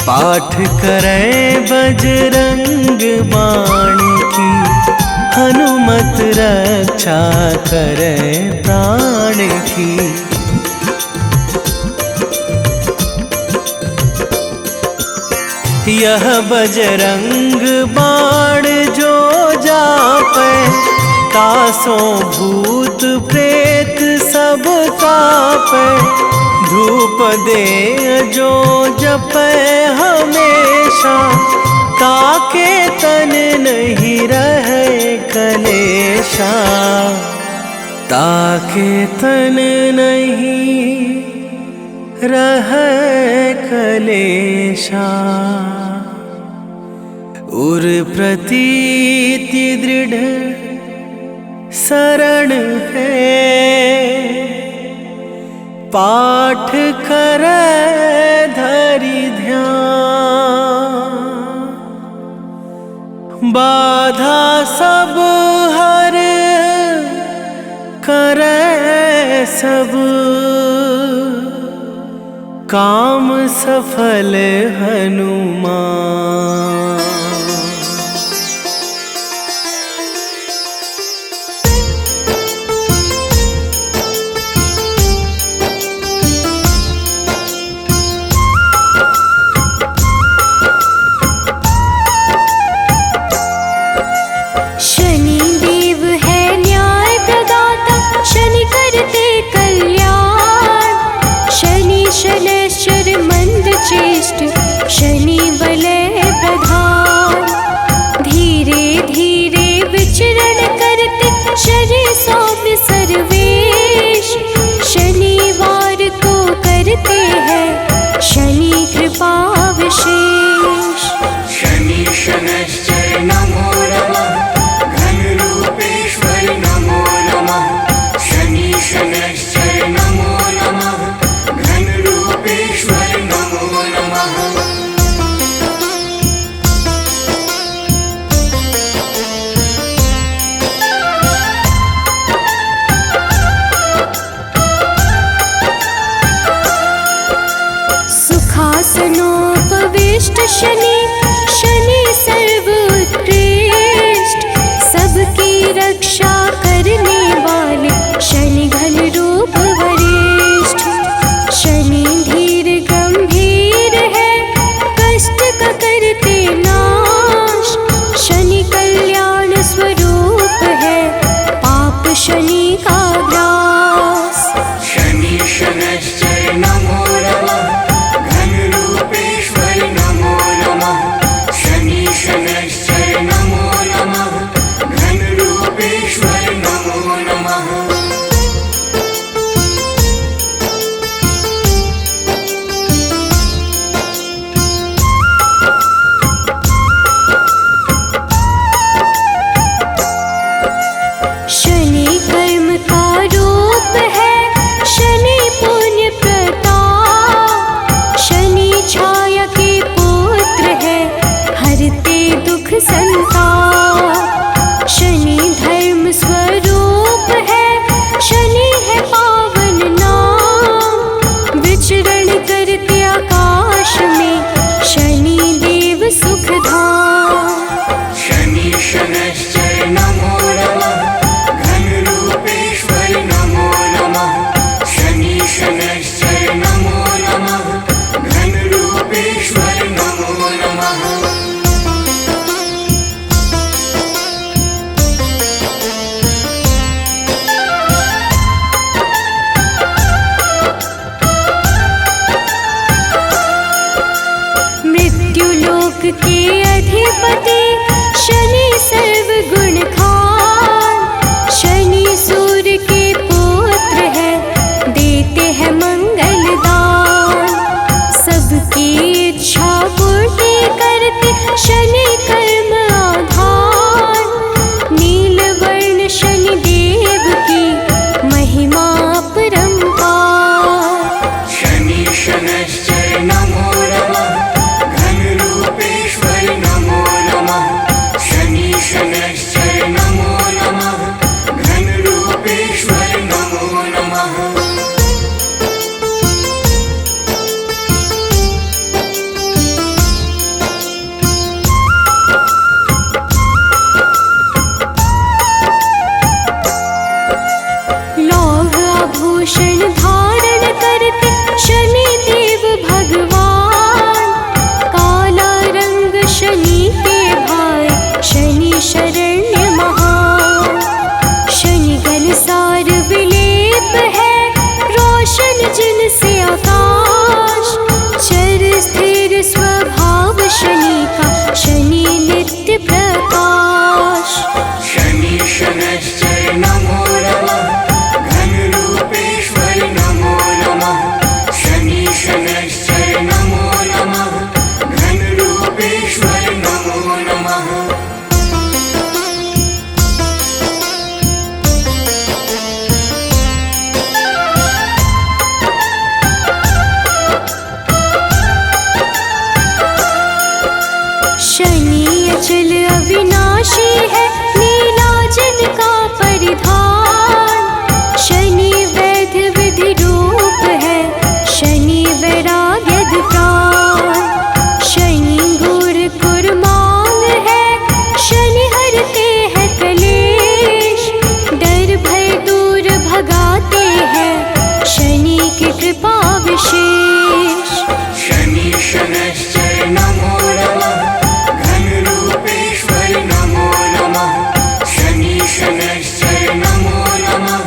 पाठ करे बजरंग बाण की, हनुमत रक्षा करे प्राण की। यह बजरंग बाण जो जापे, तासों भूत प्रेत सब कापे। धूप दे जो जपे हमेशा, ताके तन नहीं रहे कलेशा। ताके तन नहीं रहे कलेशा। उर प्रतीति दृढ़ शरण है, पाठ करे धरि ध्यान। बाधा सब हर करे सब, काम सफल हनुमान। शनि करते कल्याण, शनि शनैश्चर मंद चेष्ट, शनि वलय प्रधान। धीरे धीरे विचरण करते, शनि सौम्य सर्वेश। शनिवार को करते हैं शनि कृपा विशेष। शनि शनैश्चर नमो नमः, घन रूपेश्वर नमो नमः। शनि शनैश्चर नमो नमः, घन रूपेश्वर नमो नमः। सुखासनोपविष्ट शनि, शनि सर्वोत्कृष्ट। सबकी रक्षा करने वाले, शनि घन रूप वरिष्ठ। गर्जन से आकाश, चर स्थिर स्वभाव शनि का, शनि नित्य प्रकाश। शनि शनैश्चर नमो नमः, घन रूपेश्वर नमो नमः। शनि शनैश्चर नमो नमः, घन रूपेश्वर नमो नमः। शनि अचल अविनाशी है, नीलाजन का परिधान। शनि वैद्य विधि रूप है, शनि वैराग्यद प्राण। शनि घोर कुर्मांग है, शनि हरते हैं कलेश। डर भय दूर भगाते हैं, शनि की कृपा विशेष। शनि शनैश्चर नमो नमः, घन रूपेश्वर नमो नमः। शनि शनैश्चर नमो नमः,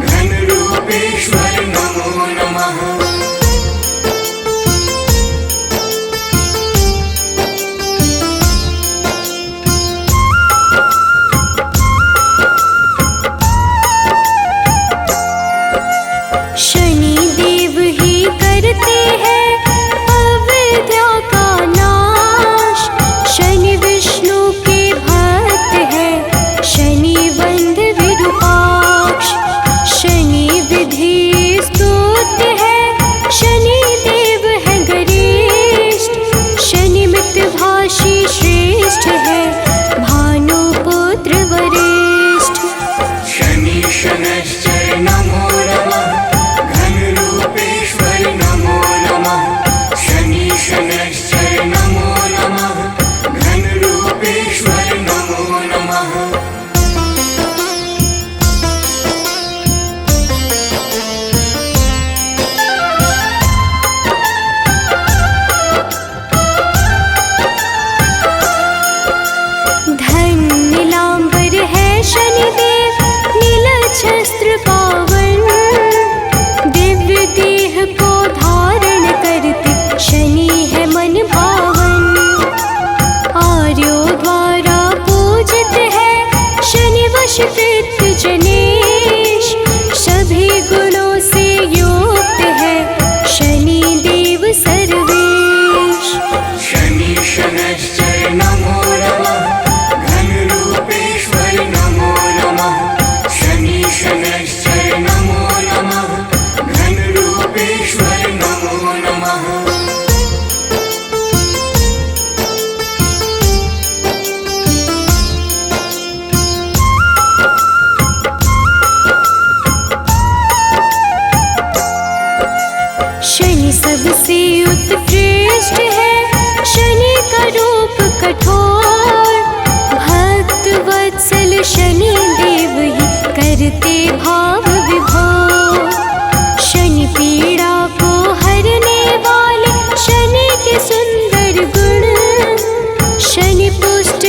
घन रूपेश्वर नमो नमः। शनि देव ही करते हैं अविद्या का नाश। शनि विष्णु के भक्त है, शनि वंद विरूपाक्ष। शनि विधि स्तुत्य है, शनि देव है गरिष्ठ। शनि मितभाषी श्रेष्ठ है, भानुपुत्र वरिष्ठ। शनि शनैश्चर नमो नमः, घन रूपेश्वर नमो नमः। शनि शनैश्चर नमो नमः, घन रूपेश्वर नमो नमः। धन नीलांबर है शनिदेव, नीलच्छस्त्र पावन। दिव्य देह को धारण करते, शनि है मन भावन। आर्यों द्वारा पूजित है, शनि वशकृत जनेश। सभी गुणों से युक्त है, शनि देव सर्वेश। शनि शनैश्चर नमो नमः, घन रूपेश्वर नमो नमः। शनि शनैश्चर नमो नमः, घन रूपेश्वर नमो नमः। शनि सबसे उत्कृष्ट है, शनि का रूप कठोर। भक्त वत्सल शनि देव ही करते भाव विभोर। शनि पीड़ा को हरने वाले, शनि के सुंदर गुण। शनि पुष्ट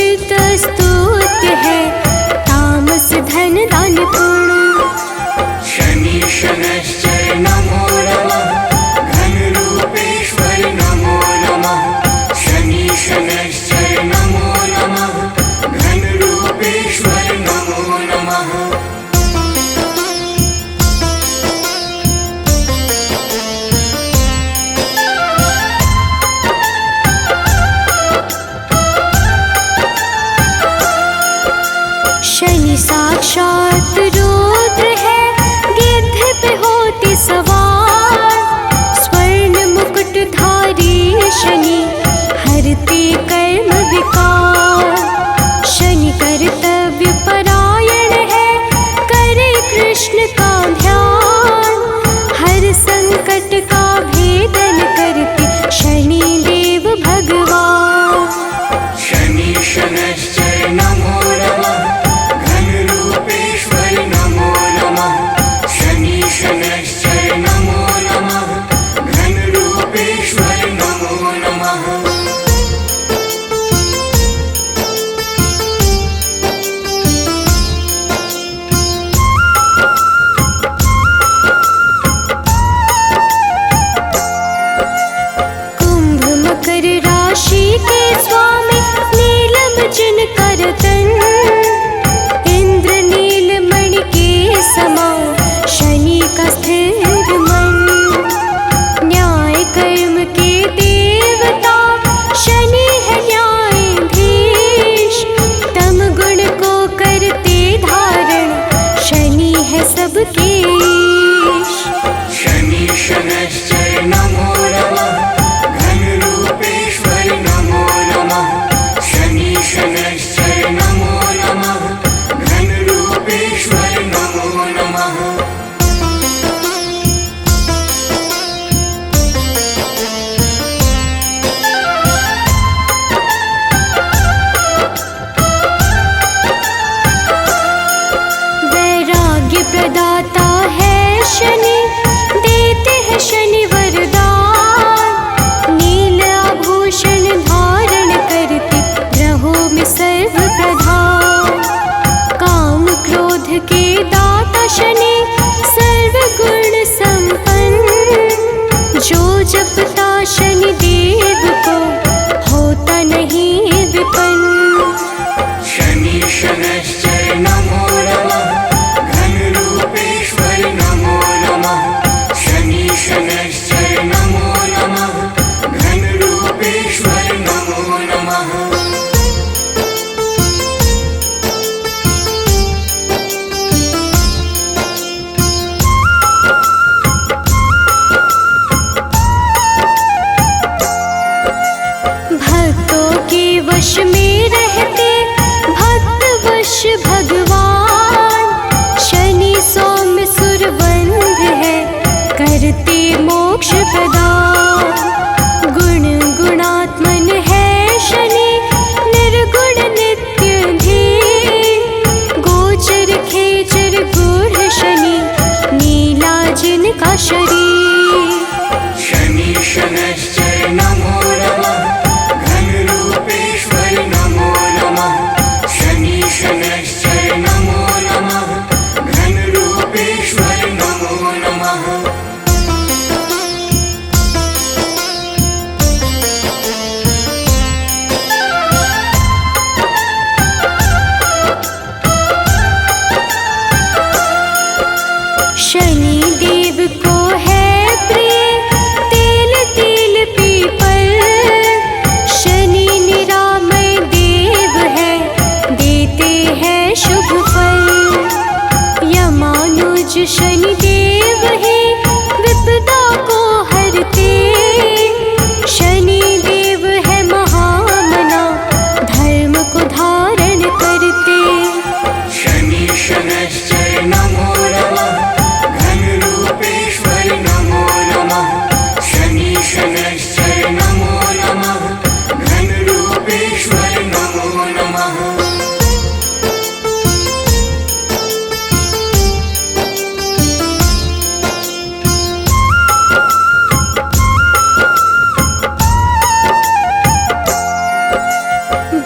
स्तुत्य है, तामस धन दान पुण्य। शनि शनैश्चर नमो नमः, घन रूपेश्वर नमो नमः। जपता शनि देव को होता नहीं विपन्न। शनि शनैश्चर नमो नमः घन रूपेश्वर नमो नमः। शनि शनैश्चर नमो नमः घन रूपेश्वर नमो नमः। वश में रहते भक्त वश भगवान। शनि सौम्य सुरबंध है करते मोक्ष प्रदान। गुण गुणात्मन है शनि निर्गुण नित्य धीर। गोचर खेचर गूढ़ शनि नीला जिनका शरीर। शनि शनैश्चर नमो नमः रूपेश्वर नमो नमः। शनि शनैश्चर नमो नमः घन रूपेश्वर नमो नमः। शनि देव को है प्रिय तेल तिल पीपल। शनि निरामय देव है देते हैं शुभ फल। यमानुज शनि देव ही विपदा को हरते। शनि देव है महामना धर्म को धारण करते। शनि शनैश्चर नमो नमः घन रूपेश्वर नमो नमः। शनि शनैश्चर नमो नमः घन रूपेश्वर नमो नमः।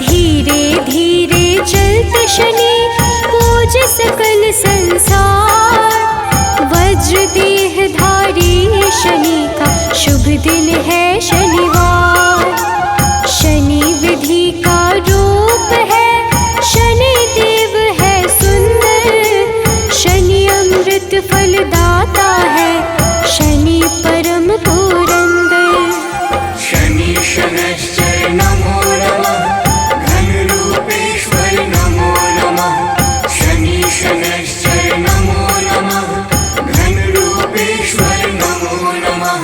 धीरे धीरे चलते शनि पूज सकल संसार। वज्र देह धारी शनि का शुभ दिन है शनिवार। शनि विधि का रूप है शनि देव है सुंदर। शनि अमृत फलदाता है शनि परम पुरंदर। शनि शनैश्चर नमो नमः घन रूपेश्वर नमो नमः। शनि शनैश्चर नमो नमः घन रूपेश्वर नमो नमः।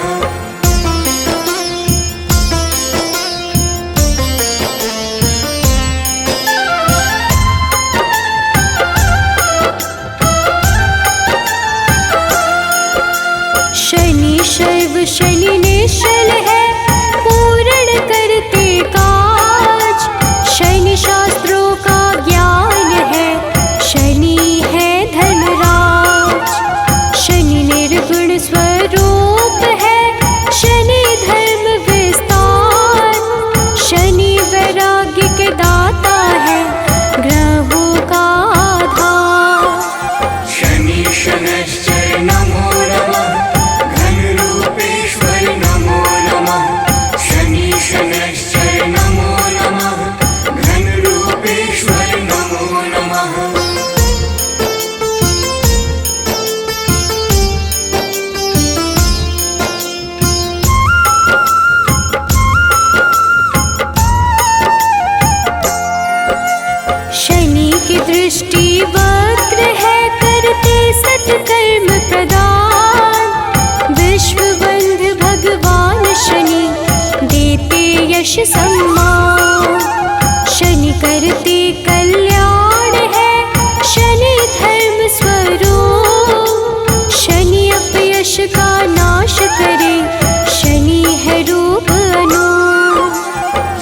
शनि शैव शनि निश्चल है पूर्ण करते काज। शनि शास्त्रों का ज्ञान है शनि है धर्मराज। शनि निर्गुण स्वरूप है शनि धर्म विस्तार। शनि वैराग्य के दाता है ग्रहों का आधार। शनि शनैश्चर नमो नमः घन रूपेश्वर नमो नमः। शनि शनैश्चर नमो नमः घन रूपेश्वर नमो नमः। शनि की दृष्टि वक्र है करते सत्कर्म प्रदान। विश्व बंध भगवान शनि देते यश सम्मान। शनि करते कल्याण है शनि धर्म स्वरूप। शनि अपयश का नाश करे शनि है रूप अनूप।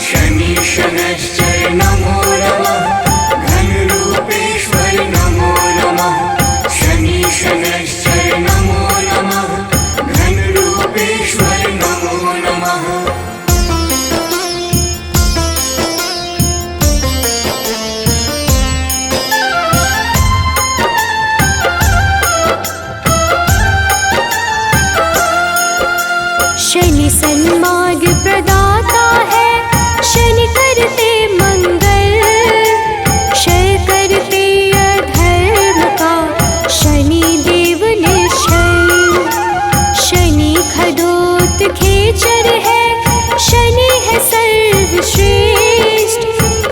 शनि शनैश्चर नमो नमः घन रूपेश्वर नमो नमः। शनि शनैश्चर नमो नमः घन रूपेश्वर नमो नमः। शनि सन्मार्ग प्रदाता है, शनि करते मंगल, क्षय करते अधर्म का, शनि देव निश्चल। शनि खडोत खेचर है, शनि है सर्वश्रेष्ठ,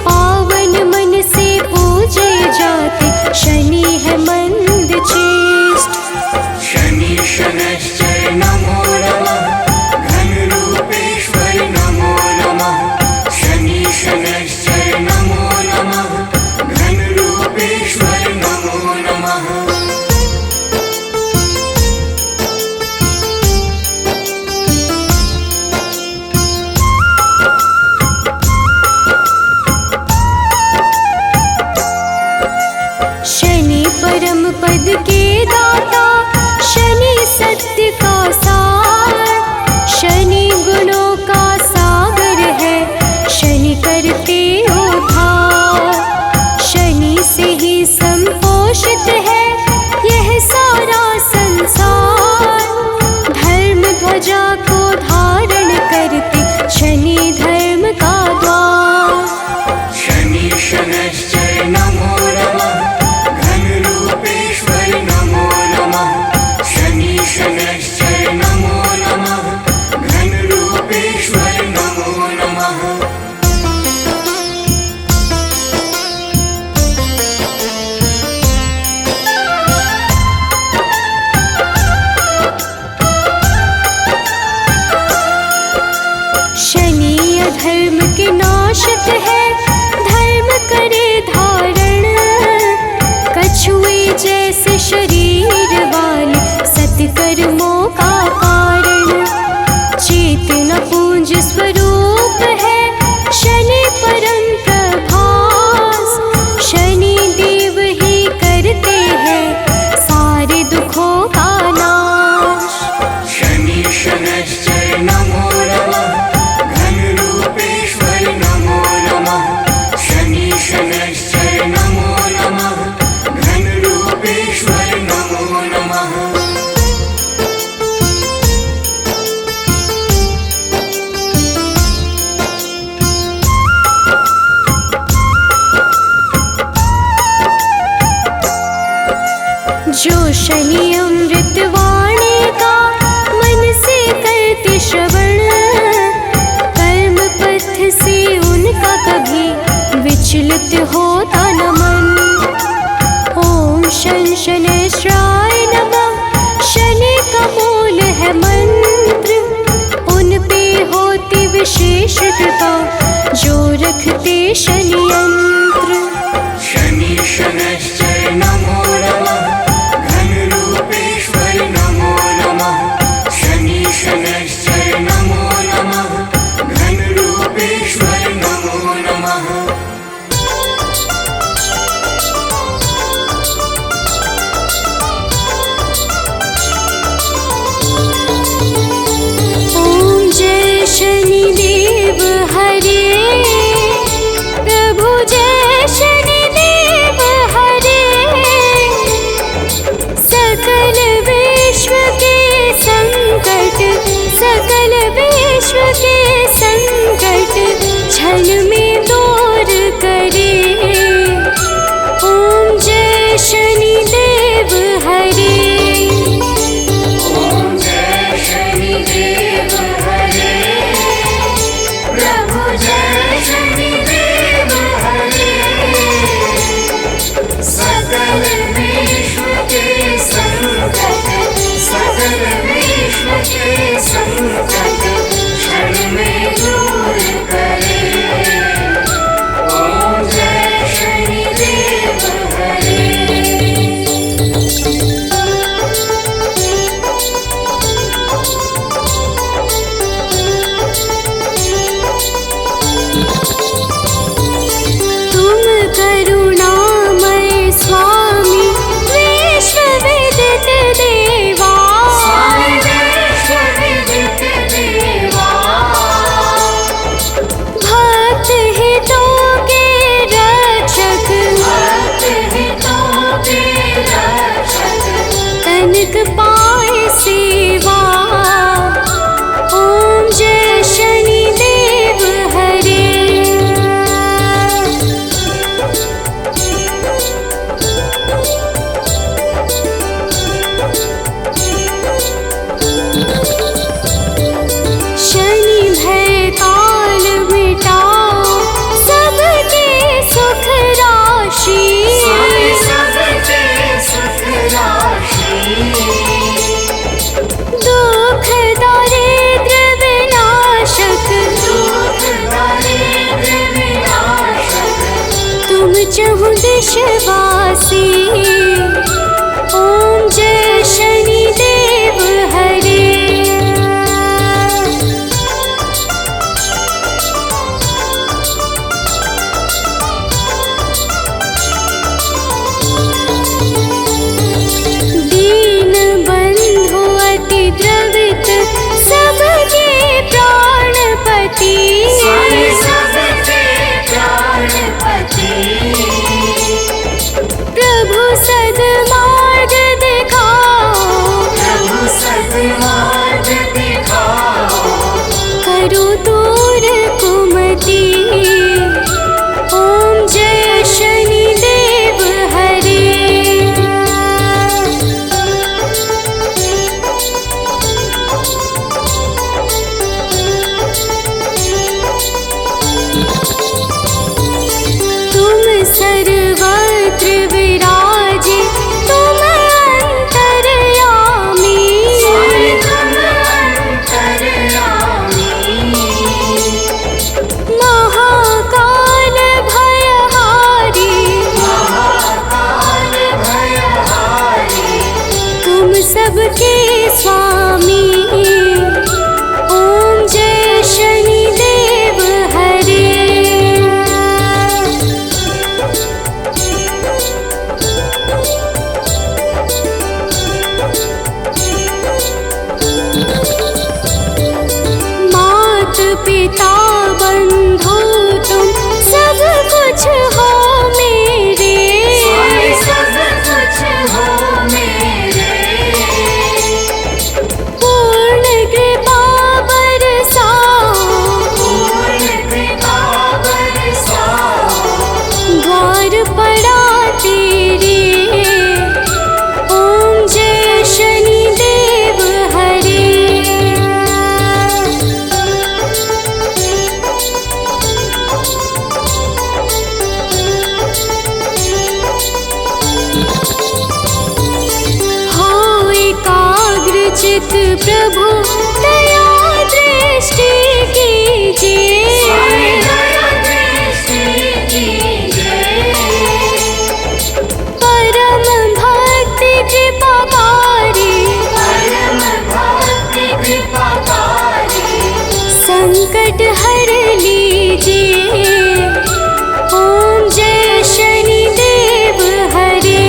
पावन मन से पूजे जाते, शनि है मंद चेष्ट। शनि शनैश्चर नमो नमः, घनरूपेश्वर नमो नमः। शनि शनैश्चर नमो नमः, घनरूपेश्वर नमो नमः। शनि परम पद के दाता, शनि सत्य का सार, शनि गुणों का सागर है, शनि करते उद्धार। शनि से ही संपोषित है यह सारा संसार, धर्म ध्वजा को धारण करते, शनि धर्म का द्वार। शनि शनैश्चर नमो नमः, घनरूपेश्वर नमो नमः। शनि शनैश्चर नमो नमः, घनरूपेश्वर नमो नमः। शनि अधर्म के नाशक है, धर्म करे धारण, कछुए जैसे शरीर वाले, सत्कर्मों का कारण। चेतना पुंज स्वरूप है, शनि परम प्रभास, शनि देव ही करते हैं सारे दुखों का नाश। शनि शनैश्चर नमो नमः, घनरूपेश्वर नमो नमः। शनि शनैश्चर नमो नमः, घनरूपेश्वर नमो नमः। जो शनि अमृत वाणी का मन से करते श्रवण, कर्म पथ से उनका कभी विचलित होता न मन। ओम शन शनैश्चराय नमः, शनि का मूल है मंत्र, उन पे होती विशेष कृपा, जो रखते शनि यंत्र। शनि शनैश्चर नमो नमः, घनरूपेश्वर नमो नमः। शनि शनैश्चर नमो नमः, घनरूपेश्वर नमो नमः। ओम जय शनि देव हरे, प्रभु यशवासी। ओम जय शनिदेव हरे। दीन बंधु अति द्रवित सबके प्राणपति। सबके प्राणपति। प्रभु सद्मार्ग दिखाओ। प्रभु सद्मार्ग दिखाओ। करो दूर कुमति। ओम जय शनिदेव हरे। तुम सर्वत्र विराजे, तुम अंतर्यामी। तुम अंतर्यामी। महाकाल भयहारी। महाकाल भयहारी। तुम सबके स्वामी। ओम जय शनिदेव हरे। मात पिता बंधु तुम सब कुछ हो मेरे। सब कुछ हो मेरे। पूर्ण कृपा बरसाओ। पूर्ण कृपा बरसाओ। द्वार पड़ा तेरे। ओम जय शनिदेव हरे। हो एकाग्र चित प्रभु दया दृष्टि कीजिए। दया दृष्टि कीजिए। परम भक्ति कृपाकारी। परम भक्ति कृपाकारी। संकट हर लीजिए। ओम जय शनिदेव हरे।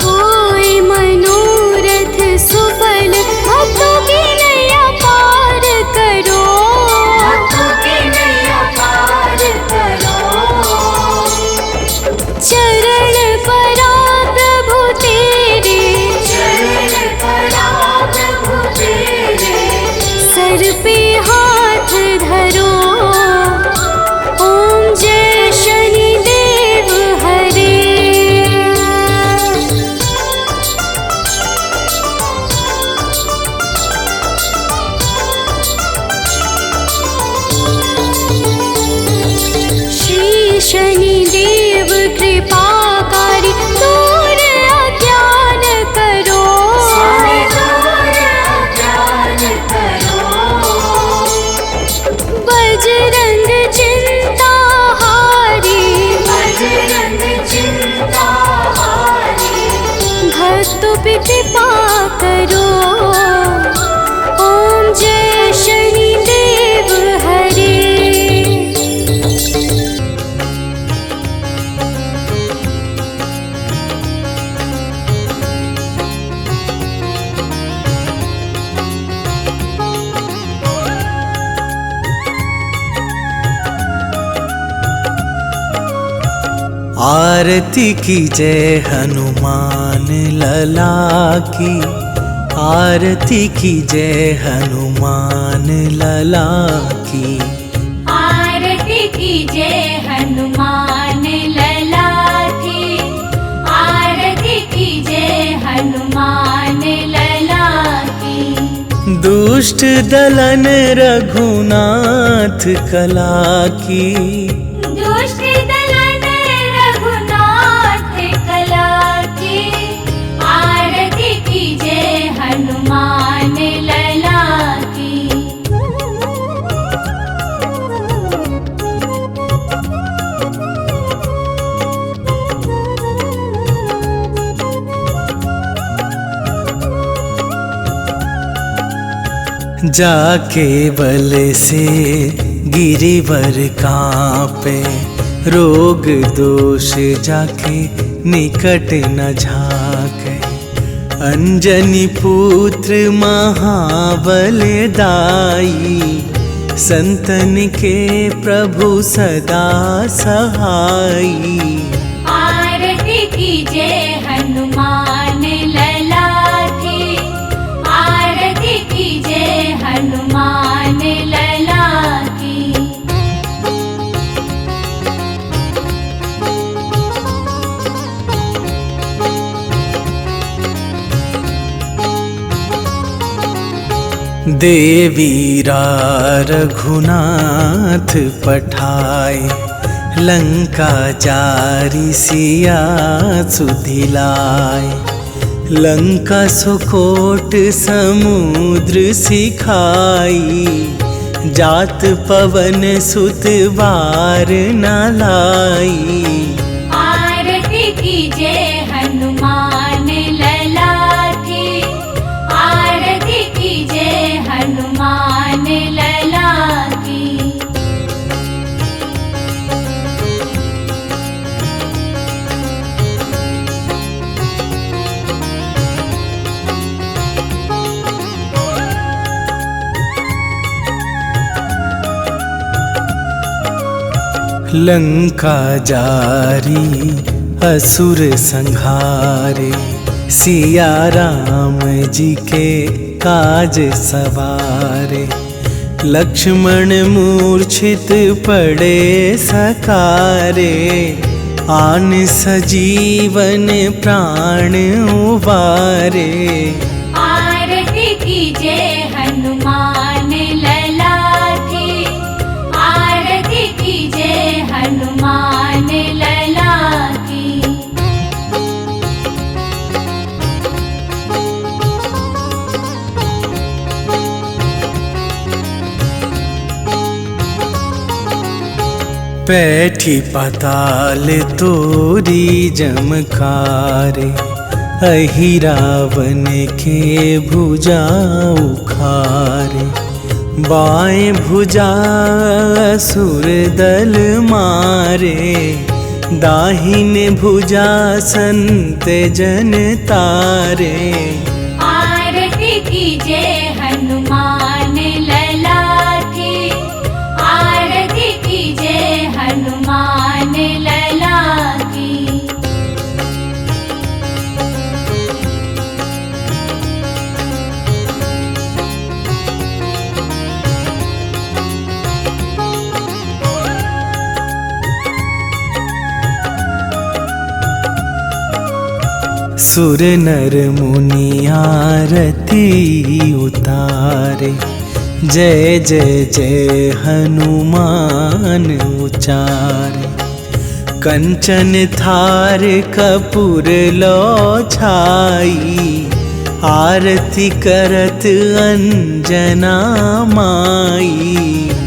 होए मनोरथ सुफल, भक्तों की नैया पार करो। भक्तों की नैया पार करो। चरण परा प्रभु तेरे। चरण पड़ा प्रभु तेरे। सर पे हाथ धरो। ओम जय शनिदेव हरे। श्री शनिदेव कृपाकारी, दूर अज्ञान करो। दूर अज्ञान करो। बजरंग चिंता हारी। बजरंग चिंता हारी। भक्तों पे कृपा करो। ओम जय शनिदेव हरे। आरती की जय हनुमान लला की। आरती की जय हनुमान लला की। आरती की जय हनुमान लला की। आरती की जय हनुमान लला की। दुष्ट दलन रघुनाथ कला की। दुष्ट दलन रघुनाथ कला की। आरती की जाके बल से गिरिवर कांपे, रोग दोष जाके निकट न झाके। अंजनी पुत्र महाबलदाई, संतन के प्रभु सदा सहाई। आरती कीजे हनुमान लला की, आरती कीजे हनुमान लला की। देवीरा रघुनाथ पठाए, लंका जारी सिया सुधिलाए। लंका सुकोट समुद्र सिखाई, जात पवन सुत बार न लाई। आरती कीजे हनुमान लला की, आरती कीजे हनुमान लला की। लंका जारी असुर संहारे, सिया राम जी के काज सवारे। लक्ष्मण मूर्छित पड़े सकारे, आन सजीवन प्राण उबारे। आरती कीजे हनुमान लला की, आरती कीजे हनुमान लला की। पैठी पाताल तोरी जमकारे, अहि रावण के भुजा उखारे। बाएं भुजा असुर दल मारे, दाहिने भुजा संत जन तारे। आरती कीजे हनुमान लला की, आरती कीजे हनुमान लला की। सुर नर मुनि आरती उतारे, जय जय जय हनुमान उचारे। कंचन थार कपूर लो छाई, आरती करत अंजना माई।